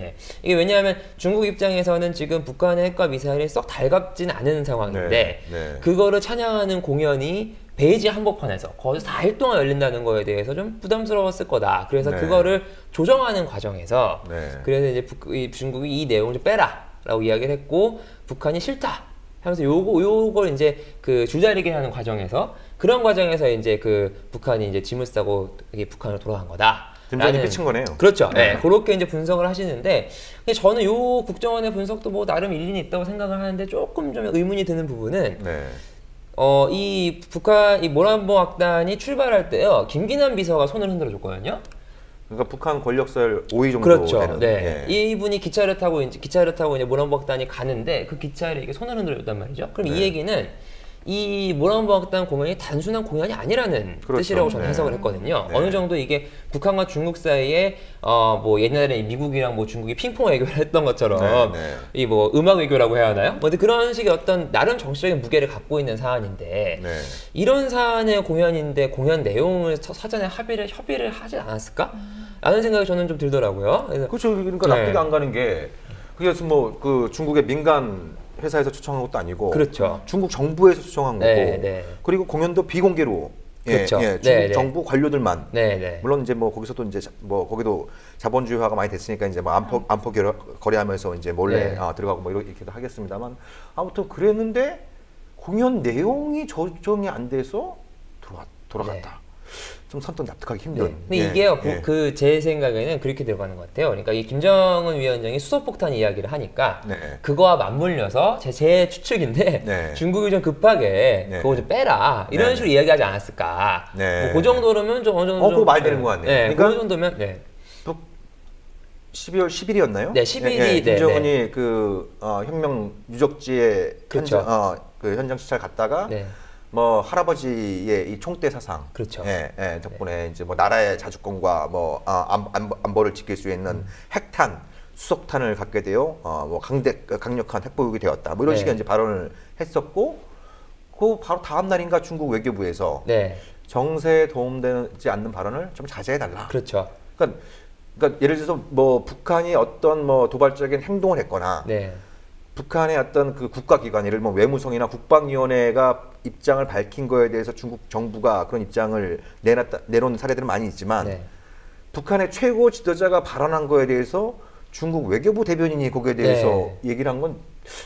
F: 이게 왜냐하면 중국 입장에서는 지금 북한의 핵과 미사일이 썩 달갑진 않은 상황인데 그거를 찬양하는 공연이 베이징 한복판에서 거의 4일 동안 열린다는 거에 대해서 좀 부담스러웠을 거다. 그래서 그거를 조정하는 과정에서 그래서 이제 중국이 이 내용을 좀 빼라라고 이야기를 했고 북한이 싫다 하면서 요걸 이제 그 줄다리기 하는 과정에서 그런 과정에서 이제 그 북한이 이제 짐을 싸고 북한으로 돌아간 거다.
D: dim장이 삐친 거네요.
F: 그렇죠. 그렇게 이제 분석을 하시는데 저는 요 국정원의 분석도 뭐 나름 일리는 있다고 생각을 하는데 조금 좀 의문이 드는 부분은 이 북한 이 모란봉 악단이 출발할 때요 김기남 비서가 손을 흔들어 줬거든요.
D: 그러니까 북한 권력설 5위 정도
F: 그렇죠.
D: 되는.
F: 이분이 기차를 타고 이제 모란봉 악단이 가는데 그 기차를 이렇게 손을 흔들어 줬단 말이죠. 그럼 이 얘기는 이 모란봉 악단 공연이 단순한 공연이 아니라는 뜻이라고 저는 해석을 했거든요. 어느 정도 이게 북한과 중국 사이에 뭐 옛날에 미국이랑 뭐 중국이 핑퐁 외교를 했던 것처럼 이 뭐 음악 외교라고 해야 하나요? 뭐 그런 식의 어떤 나름 정치적인 무게를 갖고 있는 사안인데 이런 사안의 공연인데 공연 내용을 사전에 협의를 하지 않았을까? 라는 생각이 저는 좀 들더라고요.
D: 그렇죠. 그러니까 납득이 안 가는 게 그래서 뭐 그 중국의 민간 회사에서 초청한 것도 아니고 중국 정부에서 초청한 거고 그리고 공연도 비공개로 중국 정부 관료들만 물론 이제 뭐 거기서도 이제 뭐 거기도 자본주의화가 많이 됐으니까 이제 뭐 안포 거래하면서 이제 몰래 들어가고 뭐 이렇게도 하겠습니다만 아무튼 그랬는데 공연 내용이 조정이 안 돼서 돌아갔다. 좀 선뜻 납득하기 힘든.
F: 근데 이게요, 그 제 생각에는 그렇게 들어가는 것 같아요. 그러니까 이 김정은 위원장이 수소폭탄 이야기를 하니까 그거와 맞물려서 제 추측인데 중국이 좀 급하게 그거 좀 빼라 이런 식으로 이야기하지 않았을까. 뭐 그 정도면 좀 어느 정도.
D: 그거 말 되는 것 같네요.
F: 그러니까 그 정도면
D: 12월 10일이었나요?
F: 네, 10일이
D: 김정은이 그 혁명 유적지에 그 현장 시찰 갔다가 뭐 할아버지의 이 총대 사상,
F: 그렇죠.
D: 덕분에 이제 뭐 나라의 자주권과 뭐 안보를 지킬 수 있는 핵탄, 수소탄을 갖게 되어 뭐 강력한 핵보유국이 되었다. 뭐 이런
F: 네.
D: 식의 이제 발언을 했었고, 그 바로 다음 날인가 중국 외교부에서
F: 네.
D: 정세에 도움되지 않는 발언을 좀 자제해달라.
F: 그렇죠.
D: 그러니까 예를 들어서 뭐 북한이 어떤 뭐 도발적인 행동을 했거나.
F: 네.
D: 북한의 어떤 그 국가기관, 예를 들면 외무성이나 국방위원회가 입장을 밝힌 거에 대해서 중국 정부가 그런 입장을 내놓은 사례들은 많이 있지만
F: 네.
D: 북한의 최고 지도자가 발언한 거에 대해서 중국 외교부 대변인이 거기에 대해서
F: 네.
D: 얘기를 한 건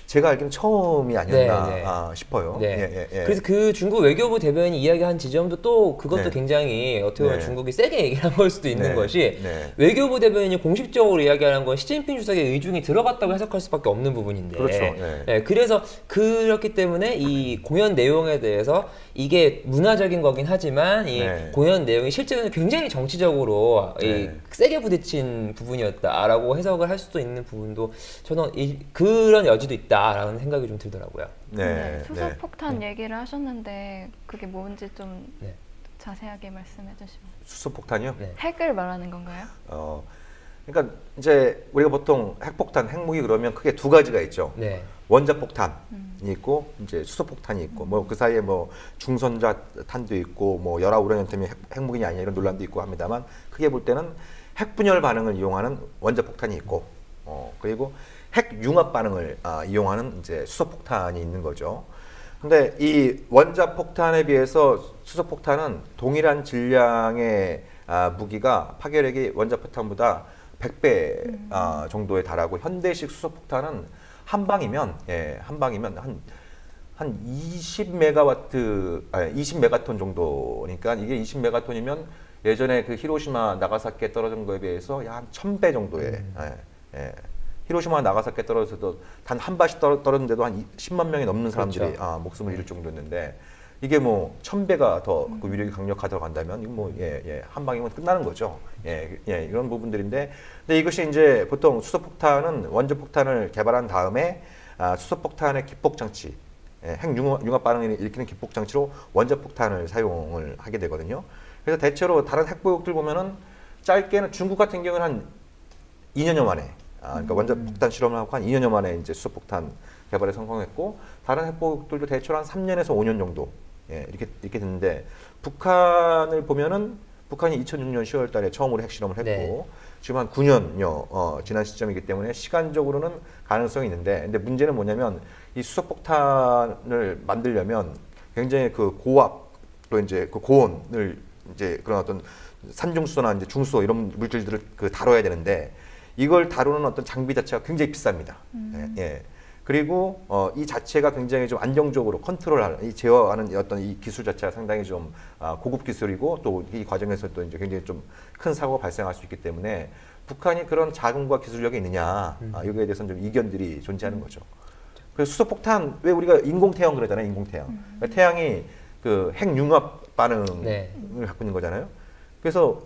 D: 제가 알기로는 처음이 아니었나
F: 네, 네.
D: 싶어요.
F: 네.
D: 예.
F: 그래서 그 중국 외교부 대변인이 이야기한 지점도 또 그것도
D: 네.
F: 굉장히 어떻게 보면
D: 네.
F: 중국이 세게 얘기를 한 걸 수도 있는
D: 네.
F: 것이
D: 네.
F: 외교부 대변인이 공식적으로 이야기하는 건 시진핑 주석의 의중이 들어갔다고 해석할 수밖에 없는 부분인데
D: 그렇죠. 네.
F: 그래서 그렇기 때문에 이 공연 내용에 대해서 이게 문화적인 거긴 하지만 이
D: 네.
F: 공연 내용이 실제로는 굉장히 정치적으로 이
D: 네.
F: 세게 부딪힌 부분이었다라고 해석을 할 수도 있는 부분도 저는 그런 여지도 있다라는 생각이 좀 들더라고요.
E: 네, 수소폭탄 얘기를 하셨는데 그게 뭔지 좀
F: 네.
E: 자세하게 말씀해 주시면.
D: 수소폭탄이요?
F: 네.
E: 핵을 말하는 건가요?
D: 그러니까 이제 우리가 보통 핵폭탄, 핵무기 그러면 크게 두 가지가 있죠.
F: 네.
D: 원자폭탄이 있고 이제 수소폭탄이 있고 뭐 그 사이에 뭐 중선자탄도 있고 뭐 열화우라늄 때문에 핵무기냐 아니냐 이런 논란도 있고 합니다만 크게 볼 때는 핵분열 반응을 이용하는 원자폭탄이 있고 그리고 핵융합 반응을 이용하는 이제 수소폭탄이 있는 거죠. 근데 이 원자폭탄에 비해서 수소폭탄은 동일한 질량의 무기가 파괴력이 원자폭탄보다 100배 정도에 달하고 현대식 수소폭탄은 한 방이면 한 20메가톤 정도니까 이게 20메가톤이면 예전에 그 히로시마 나가사키에 떨어진 거에 비해서 한 1000배 정도의 히로시마 나가사키에 떨어져도 단 한 발씩 떨어졌는데도 한 10만 명이 넘는 사람들이
F: 그렇죠.
D: 목숨을 잃을 정도였는데 이게 뭐 1000배가 더 그 위력이 강력하다고 한다면 이거 뭐 한 방이면 끝나는 거죠. 이런 부분들인데 근데 이것이 이제 보통 수소폭탄은 원자폭탄을 개발한 다음에 수소폭탄의 기폭장치 핵융합 반응을 일으키는 기폭장치로 원자폭탄을 사용을 하게 되거든요. 그래서 대체로 다른 핵보유국들 보면은 짧게는 중국 같은 경우는 한 2년여 만에 그러니까 원자폭탄 실험을 하고 한 2년여 만에 이제 수소폭탄 개발에 성공했고 다른 핵보유국들도 대체로 한 3년에서 5년 정도 이렇게 됐는데 북한을 보면은 북한이 2006년 10월 달에 처음으로 핵실험을 했고
F: 네.
D: 지금 한 9년여 지난 시점이기 때문에 시간적으로는 가능성이 있는데 근데 문제는 뭐냐면 이 수소폭탄을 만들려면 굉장히 그 고압 또 이제 그 고온을 이제 그런 어떤 산중수소나 이제 중수소 이런 물질들을 다뤄야 되는데 이걸 다루는 어떤 장비 자체가 굉장히 비쌉니다. 그리고 이 자체가 굉장히 좀 안정적으로 컨트롤하는 이 제어하는 어떤 이 기술 자체가 상당히 좀 고급 기술이고 또 이 과정에서 또 이제 굉장히 좀 큰 사고가 발생할 수 있기 때문에 북한이 그런 자금과 기술력이 있느냐 여기에 대해서는 좀 이견들이 존재하는 거죠. 그래서 수소폭탄 왜 우리가 인공태양 그러잖아요. 인공태양. 그러니까 태양이 그 핵융합 반응을 갖고 있는 거잖아요. 그래서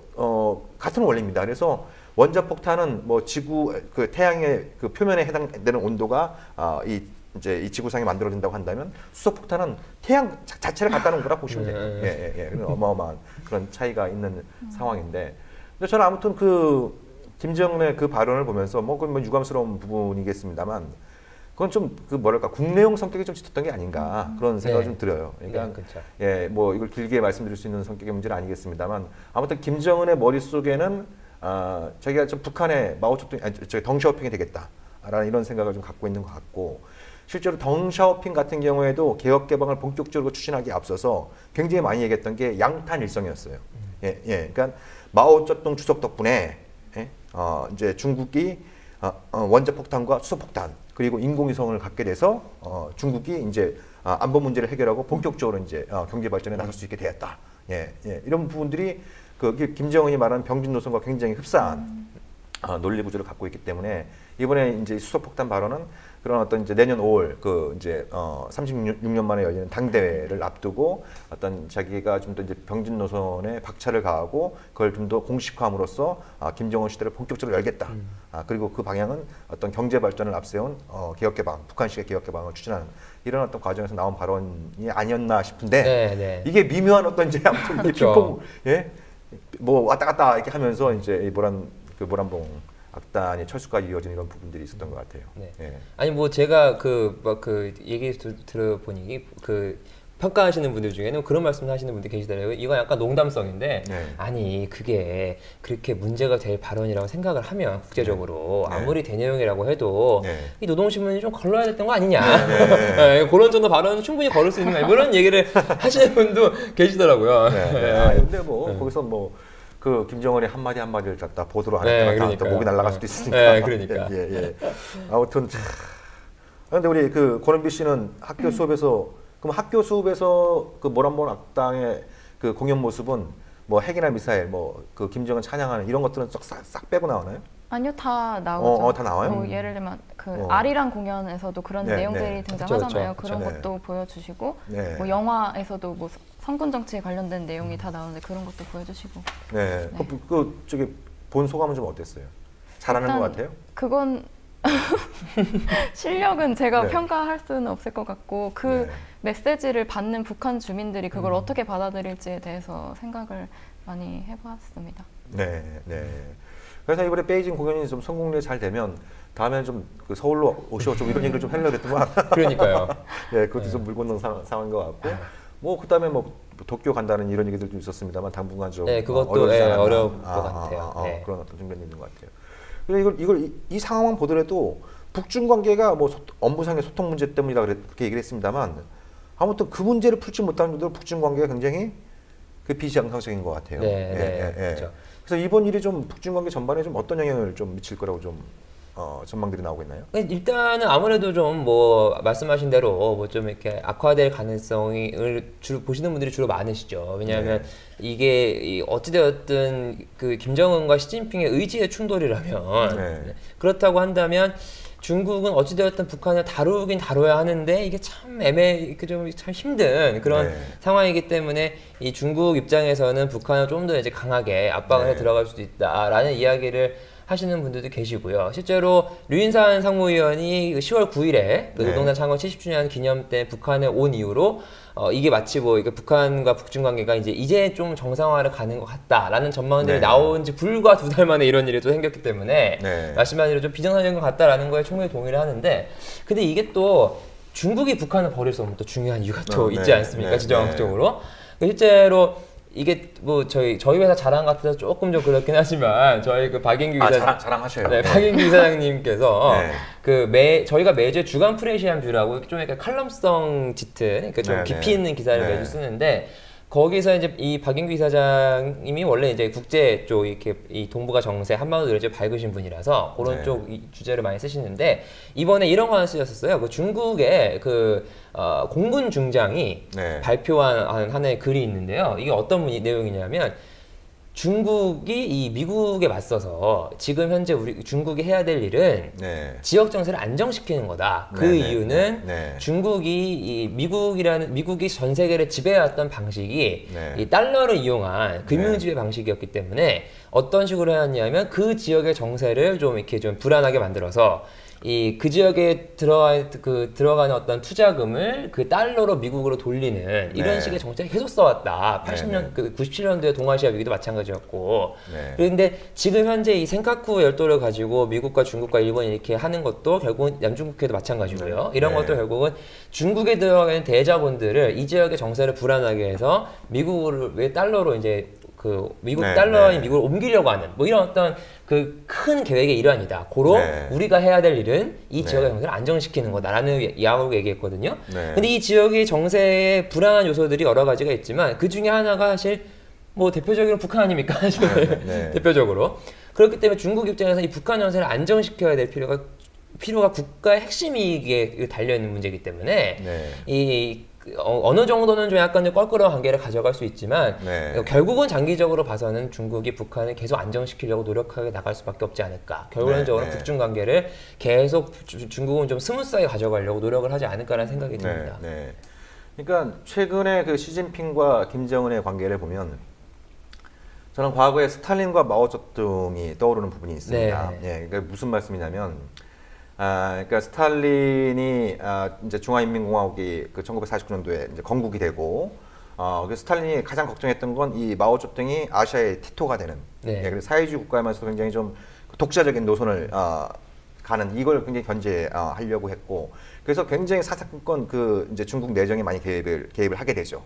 D: 같은 원리입니다. 그래서 원자폭탄은 뭐 지구 그 태양의 그 표면에 해당되는 온도가 이제 이 지구상에 만들어진다고 한다면 수소폭탄은 태양 자체를 갖다 놓은 거라 보시면 돼요. 그런 어마어마한 그런 차이가 있는 상황인데, 근데 저는 아무튼 그 김정은의 그 발언을 보면서 뭐 그건 뭐 유감스러운 부분이겠습니다만, 그건 좀 그 뭐랄까 국내용 성격이 좀 짙었던 게 아닌가 그런 생각이 좀 들어요. 그러니까
F: 그렇죠.
D: 뭐 이걸 길게 말씀드릴 수 있는 성격의 문제는 아니겠습니다만, 아무튼 김정은의 머릿속에는 자기가 좀 북한의 마오쩌둥, 덩샤오핑이 되겠다라는 이런 생각을 좀 갖고 있는 것 같고, 실제로 덩샤오핑 같은 경우에도 개혁 개방을 본격적으로 추진하기에 앞서서 굉장히 많이 얘기했던 게 양탄 일성이었어요. 그러니까 마오쩌둥 주석 덕분에 이제 중국이 원자폭탄과 수소폭탄 그리고 인공위성을 갖게 돼서 중국이 이제 안보 문제를 해결하고 본격적으로 이제 경제 발전에 나설 수 있게 되었다. 이런 부분들이 그 김정은이 말하는 병진 노선과 굉장히 흡사한 논리 구조를 갖고 있기 때문에 이번에 이제 수소폭탄 발언은 그런 어떤 이제 내년 5월 그 이제 36년 만에 열리는 당 대회를 앞두고 어떤 자기가 좀 더 이제 병진 노선에 박차를 가하고 그걸 좀 더 공식화함으로써 김정은 시대를 본격적으로 열겠다. 그리고 그 방향은 어떤 경제 발전을 앞세운 개혁 개방, 북한식의 개혁 개방을 추진하는 이런 어떤 과정에서 나온 발언이 아니었나 싶은데
F: 네.
D: 이게 미묘한 어떤 이제 아무튼 이게
F: 그렇죠.
D: 핑퐁 뭐 왔다 갔다 이렇게 하면서 이제 이 모란봉 악단이 철수까지 이어진 이런 부분들이 있었던 것 같아요.
F: 네.
D: 예.
F: 아니 뭐 제가 그 얘기 들어보니 그 평가하시는 분들 중에는 그런 말씀 하시는 분들 계시더라고요. 이거 약간 농담성인데
D: 네.
F: 아니 그게 그렇게 문제가 될 발언이라고 생각을 하면 국제적으로
D: 네.
F: 아무리 대내용이라고 해도
D: 네.
F: 이 노동신문이 좀 걸러야 됐던 거 아니냐. 네, 그런 정도 발언은 충분히 걸을 수 있는 거 아니냐. 이런 얘기를 하시는 분도 계시더라고요.
D: 네. 근데 뭐 거기서 뭐 그 김정은의 한마디 한마디를 갖다 보도로 안 했다가 또 목이 날아갈 수도 있으니까.
F: 네, 그러니까.
D: 예. 아무튼 그런데 우리 그 권은비 씨는 학교 수업에서 그럼 학교 수업에서 그 모란봉 악당의 그 공연 모습은 뭐 핵이나 미사일, 뭐 그 김정은 찬양하는 이런 것들은 싹 빼고 나오나요?
E: 아니요, 다 나오죠.
D: 다 나와요?
E: 뭐 예를 들면 그 아리랑 공연에서도 그런
D: 네,
E: 내용들이
D: 네.
E: 등장하잖아요.
F: 그쵸.
E: 그런
D: 네.
E: 것도 보여주시고
D: 네.
E: 뭐 영화에서도 뭐 성군 정치에 관련된 내용이 다 나오는데 그런 것도 보여주시고.
D: 네. 그 저기 본 소감은 좀 어땠어요? 잘하는
E: 일단
D: 것 같아요?
E: 그건 실력은 제가
D: 네.
E: 평가할 수는 없을 것 같고 그
D: 네.
E: 메시지를 받는 북한 주민들이 그걸 어떻게 받아들일지에 대해서 생각을 많이 해봤습니다.
D: 네. 그래서 이번에 베이징 공연이 좀 성공률이 잘 되면 다음에는 좀 그 서울로 오시오 좀 이런 얘기를 좀 하려고 했더만
F: 그러니까요.
D: 예, 그것도 좀 물 건너는 상황인 것 같고 뭐 그다음에 뭐 도쿄 간다는 이런 얘기들도 있었습니다만 당분간 좀
F: 네, 그것도
D: 어려우지 않았나.
F: 어려울 것 같아요. 네.
D: 그런 어떤 측면이 있는 것 같아요. 그리고 이 상황만 보더라도 북중 관계가 뭐 업무상의 소통 문제 때문이다 그렇게 얘기를 했습니다만 아무튼 그 문제를 풀지 못하는 정도로 북중 관계가 굉장히 그 비정상적인 것 같아요.
F: 네, 그렇죠.
D: 그래서 이번 일이 좀 북중 관계 전반에 좀 어떤 영향을 좀 미칠 거라고 좀 전망들이 나오고 있나요?
F: 일단은 아무래도 좀 뭐 말씀하신 대로 뭐 좀 이렇게 악화될 가능성을 주로 보시는 분들이 주로 많으시죠. 왜냐하면 이게 어찌되었든 그 김정은과 시진핑의 의지의 충돌이라면 그렇다고 한다면 중국은 어찌되었든 북한을 다루긴 다뤄야 하는데 이게 참 참 힘든 그런 상황이기 때문에 이 중국 입장에서는 북한을 좀 더 이제 강하게 압박을 해 들어갈 수도 있다라는 이야기를 하시는 분들도 계시고요. 실제로 류인산 상무위원이 10월 9일에 그 노동당 창건 70주년 기념 때 북한에 온 이후로 이게 마치 뭐 이게 북한과 북중 관계가 이제 좀 정상화를 가는 것 같다라는 전망들이 나온 지 불과 2달 만에 이런 일이 또 생겼기 때문에 말씀하신 대로 좀 비정상적인 것 같다라는 거에 충분히 동의를 하는데 근데 이게 또 중국이 북한을 버릴 수 없는 또 중요한 이유가 또 있지 않습니까? 지정학적으로. 실제로 이게 뭐 저희 회사 자랑 같아서 조금 좀 그렇긴 하지만 저희 그 박인규 이사
D: 자랑하셔요.
F: 네, 박인규 이사장님께서 저희가 매주 주간 프레시안 뷰라고 좀 약간 칼럼성 짙은 그러니까 좀 깊이 있는 기사를 매주 쓰는데 거기서 이제 이 박인규 이사장님이 원래 이제 국제 쪽 이렇게 이 동북아 정세 한반도를 이제 밝으신 분이라서 그런 쪽 주제를 많이 쓰시는데 이번에 이런 거 하나 쓰셨었어요. 그 중국의 공군 중장이 발표한 하나의 글이 있는데요. 이게 어떤 내용이냐면 중국이 이 미국에 맞서서 지금 현재 중국이 해야 될 일은 지역 정세를 안정시키는 거다. 그 이유는 중국이 이 미국이 전 세계를 지배해왔던 방식이 이 달러를 이용한 금융 지배 방식이었기 때문에 어떤 식으로 해왔냐면 그 지역의 정세를 좀 이렇게 좀 불안하게 만들어서 그 지역에 들어가는 어떤 투자금을 그 달러로 미국으로 돌리는 이런 식의 정책을 계속 써왔다. 97년도에 동아시아 위기도 마찬가지였고. 그런데 지금 현재 이 센카쿠 열도를 가지고 미국과 중국과 일본이 이렇게 하는 것도 결국은 남중국해도 마찬가지고요. 이런 것도 결국은 중국에 들어가는 대자본들을 이 지역의 정세를 불안하게 해서 미국을 왜 달러로 이제 미국 달러인 미국을 옮기려고 하는 뭐 이런 어떤 그 큰 계획의 일환이다. 우리가 해야 될 일은 이 지역의 정세를 안정시키는 거다라는 야구로 얘기했거든요. 근데 이 지역의 정세에 불안한 요소들이 여러 가지가 있지만 그 중에 하나가 사실 뭐 대표적으로 북한 아닙니까? 대표적으로. 그렇기 때문에 중국 입장에서 이 북한 정세를 안정시켜야 될 필요가 국가의 핵심 이익에 달려있는 문제이기 때문에 어느 정도는 좀 약간 껄끄러운 관계를 가져갈 수 있지만
D: 네.
F: 결국은 장기적으로 봐서는 중국이 북한을 계속 안정시키려고 노력하게 나갈 수밖에 없지 않을까. 결론적으로
D: 네, 네.
F: 북중 관계를 계속 중국은 좀 스무스하게 가져가려고 노력을 하지 않을까라는 생각이 듭니다.
D: 네. 그러니까 최근에 그 시진핑과 김정은의 관계를 보면 저는 과거에 스탈린과 마오쩌둥이 떠오르는 부분이 있습니다.
F: 네.
D: 예, 그러니까 무슨 말씀이냐면, 그러니까 스탈린이 이제 중화인민공화국이 그 1949년도에 이제 건국이 되고, 그 스탈린이 가장 걱정했던 건 이 마오쩌둥이 아시아의 티토가 되는,
F: 네.
D: 예, 그래서 사회주의 국가면서 굉장히 좀 독자적인 노선을 가는 이걸 굉장히 견제하려고 했고, 그래서 굉장히 사사건건 그 이제 중국 내정에 많이 개입을 하게 되죠.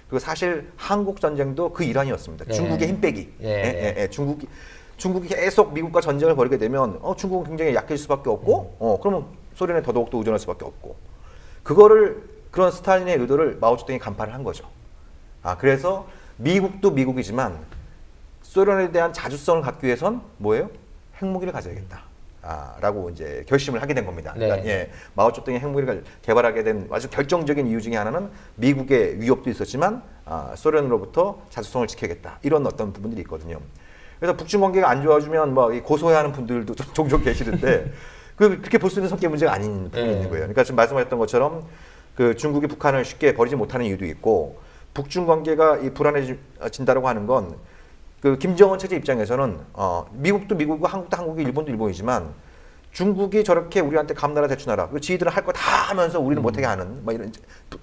D: 그리고 사실 한국 전쟁도 그 일환이었습니다.
F: 네.
D: 중국의 힘 빼기.
F: 네.
D: 중국이 계속 미국과 전쟁을 벌이게 되면 중국은 굉장히 약해질 수밖에 없고, 그러면 소련에 더더욱 더 의존할 수밖에 없고, 그런 스탈린의 의도를 마오쩌둥이 간파를 한 거죠. 그래서 미국도 미국이지만 소련에 대한 자주성을 갖기 위해선 뭐예요? 핵무기를 가져야겠다. 라고 이제 결심을 하게 된 겁니다.
F: 네.
D: 그러니까 마오쩌둥이 핵무기를 개발하게 된 아주 결정적인 이유 중에 하나는 미국의 위협도 있었지만 소련으로부터 자주성을 지켜야겠다. 이런 어떤 부분들이 있거든요. 그래서 북중 관계가 안 좋아지면 고소해하는 분들도 종종 계시는데 그렇게 볼 수 있는 성격의 문제가 아닌 부분이 있는 거예요. 그러니까 지금 말씀하셨던 것처럼 그 중국이 북한을 쉽게 버리지 못하는 이유도 있고, 북중 관계가 불안해진다라고 하는 건 그 김정은 체제 입장에서는 미국도 미국이고 한국도 한국이고 일본도 일본이지만 중국이 저렇게 우리한테 감나라 대추나라 그리고 지들은 할 거 다 하면서 우리는 못하게 하는 이런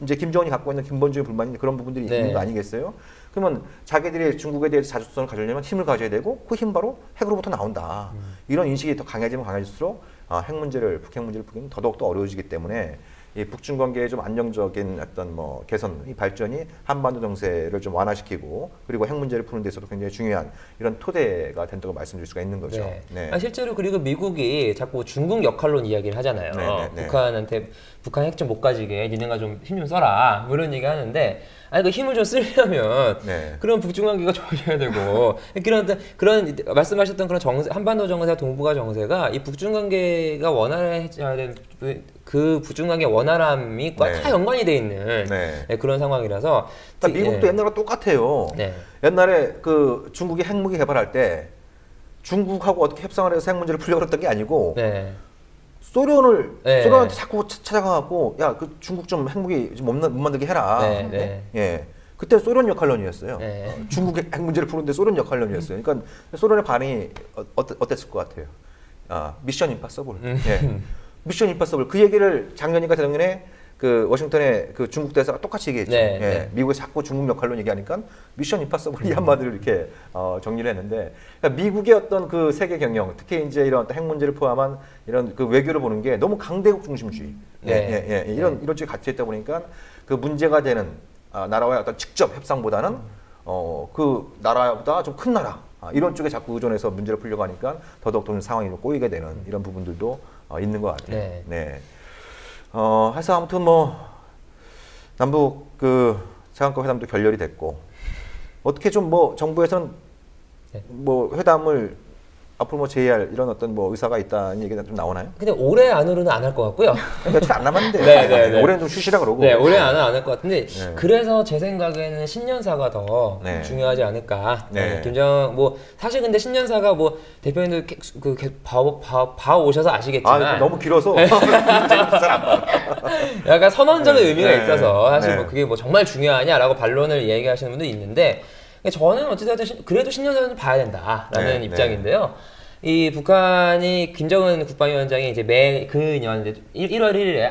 D: 이제 김정은이 갖고 있는 근본적인 불만이 그런 부분들이 있는 거 아니겠어요? 그러면 자기들이 중국에 대해서 자주성을 가지려면 힘을 가져야 되고 그 힘 바로 핵으로부터 나온다. 이런 인식이 더 강해지면 강해질수록 북핵 문제를 풀기는 더더욱 더 어려워지기 때문에 이 북중 관계의 좀 안정적인 어떤 개선, 이 발전이 한반도 정세를 좀 완화시키고 그리고 핵 문제를 푸는 데서도 굉장히 중요한 이런 토대가 된다고 말씀드릴 수가 있는 거죠.
F: 네. 실제로 그리고 미국이 자꾸 중국 역할론 이야기를 하잖아요. 북한한테 북한 핵 좀 못 가지게 니네가 좀 힘 좀 써라 뭐 이런 얘기 하는데, 그 힘을 좀 쓰려면 그런 북중 관계가 좋아져야 되고 그런 말씀하셨던 그런 정세, 한반도 정세와 동북아 정세가 이 북중 관계가 원활해져야 되는 그 북중 관계 원활함이 다 연관이 돼 있는 그런 상황이라서
D: 미국도 옛날과 똑같아요. 옛날에 그 중국이 핵무기 개발할 때 중국하고 어떻게 협상을 해서 핵 문제를 풀려고 했던 게 아니고 소련한테 자꾸 찾아가고 그 중국 좀 핵무기 좀 못 만들게 해라. 그때 소련 역할론이었어요. 중국 핵 문제를 푸는데 소련 역할론이었어요. 그러니까 소련의 반응이 어땠을 것 같아요? 미션 임파서블. 미션 임파서블. 그 얘기를 작년인가 재작년에 그 워싱턴의 그 중국 대사가 똑같이 얘기했죠. 미국에서 자꾸 중국 역할론 얘기하니까 미션 임파서블 이 한마디로 이렇게 정리를 했는데, 그러니까 미국의 어떤 그 세계 경영, 특히 이제 이런 핵 문제를 포함한 이런 그 외교를 보는 게 너무 강대국 중심주의, 이런 쪽에 갇혀 있다 보니까 그 문제가 되는 나라와의 어떤 직접 협상보다는 그 나라보다 좀 큰 나라 이런 쪽에 자꾸 의존해서 문제를 풀려고 하니까 더더욱 좀 상황이 좀 꼬이게 되는 이런 부분들도 있는 것 같아요. 해서 아무튼 남북 그 장관급 회담도 결렬이 됐고, 어떻게 좀 정부에서는 회담을 앞으로 제의할 이런 어떤 의사가 있다는 얘기가 좀 나오나요?
F: 근데 올해 안으로는 안 할 것 같고요.
D: 며칠 안 남았는데 올해는 좀 쉬시라 그러고.
F: 올해 안은 안 할 것 같은데 그래서 제 생각에는 신년사가 더 중요하지 않을까. 사실 근데 신년사가 대표님들 봐 오셔서 아시겠지만
D: 너무 길어서
F: 약간 선언적인 의미가 있어서 사실 그게 정말 중요하냐라고 반론을 얘기하시는 분도 있는데, 저는 어찌됐든 그래도 신년사는 봐야 된다라는 입장인데요. 이 북한이 김정은 국방위원장이 이제 그년 1월 1일에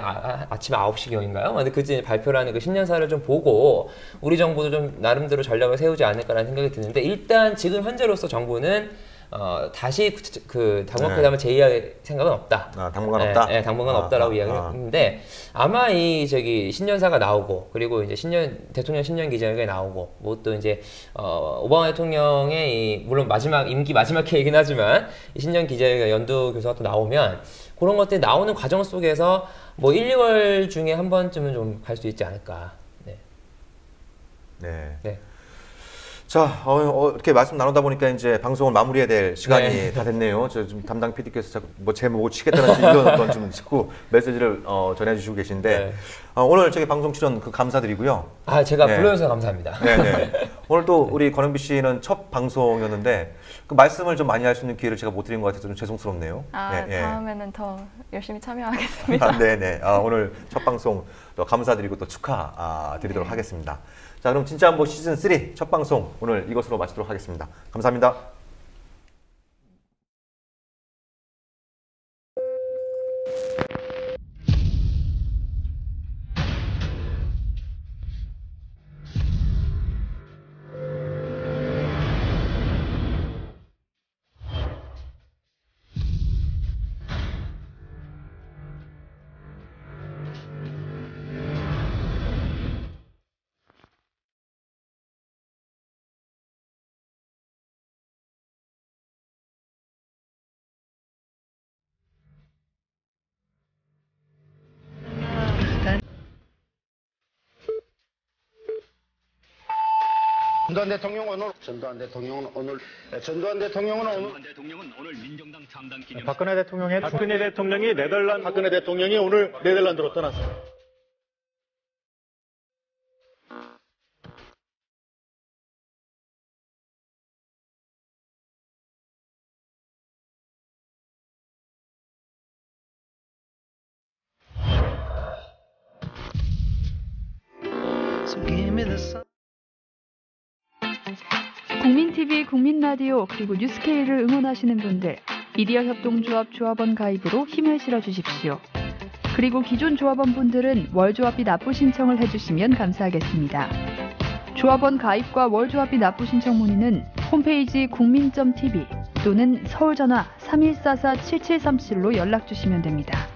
F: 아침 9시경인가요? 근데 그때 발표를 하는 그 신년사를 좀 보고 우리 정부도 좀 나름대로 전략을 세우지 않을까라는 생각이 드는데, 일단 지금 현재로서 정부는 다시 그 당분간을 제의할 생각은 없다.
D: 당분간 없다.
F: 당분간 없다라고 이야기를 했는데, 아마 신년사가 나오고 그리고 이제 대통령 신년 기자회견이 나오고 또 이제 오바마 대통령의 물론 임기 마지막 회이긴 하지만 이 신년 기자회견 연두 교수가 또 나오면 그런 것들이 나오는 과정 속에서 1, 2월 중에 한 번쯤은 좀 갈 수 있지 않을까.
D: 자, 이렇게 말씀 나누다 보니까 이제 방송을 마무리해야 될 시간이
F: 네.
D: 다 됐네요. 저 좀 담당 PD께서 뭐 제 목을 치겠다는 이런 어떤 좀 자꾸 메시지를 전해주시고 계신데
F: 네.
D: 오늘 저기 방송 출연 감사드리고요.
F: 아, 제가
D: 네.
F: 불러주셔서 감사합니다.
D: 네네. 오늘 또 우리 권은비 씨는 첫 방송이었는데 그 말씀을 좀 많이 할 수 있는 기회를 제가 못 드린 것 같아서 좀 죄송스럽네요.
E: 다음에는 더 열심히 참여하겠습니다.
D: 네네. 오늘 첫 방송 또 감사드리고 또 축하드리도록 하겠습니다. 자, 그럼 진짜 한번 시즌 3 첫 방송 오늘 이것으로 마치도록 하겠습니다. 감사합니다.
G: 전두환 대통령은 오늘 민정당 창당 기념 박근혜 대통령이 오늘 네덜란드로 떠났습니다.
C: 국민TV, 국민라디오 그리고 뉴스케이를 응원하시는 분들 미디어 협동조합 조합원 가입으로 힘을 실어주십시오. 그리고 기존 조합원 분들은 월조합비 납부 신청을 해주시면 감사하겠습니다. 조합원 가입과 월조합비 납부 신청 문의는 홈페이지 국민.tv 또는 서울전화 3144-7737로 연락주시면 됩니다.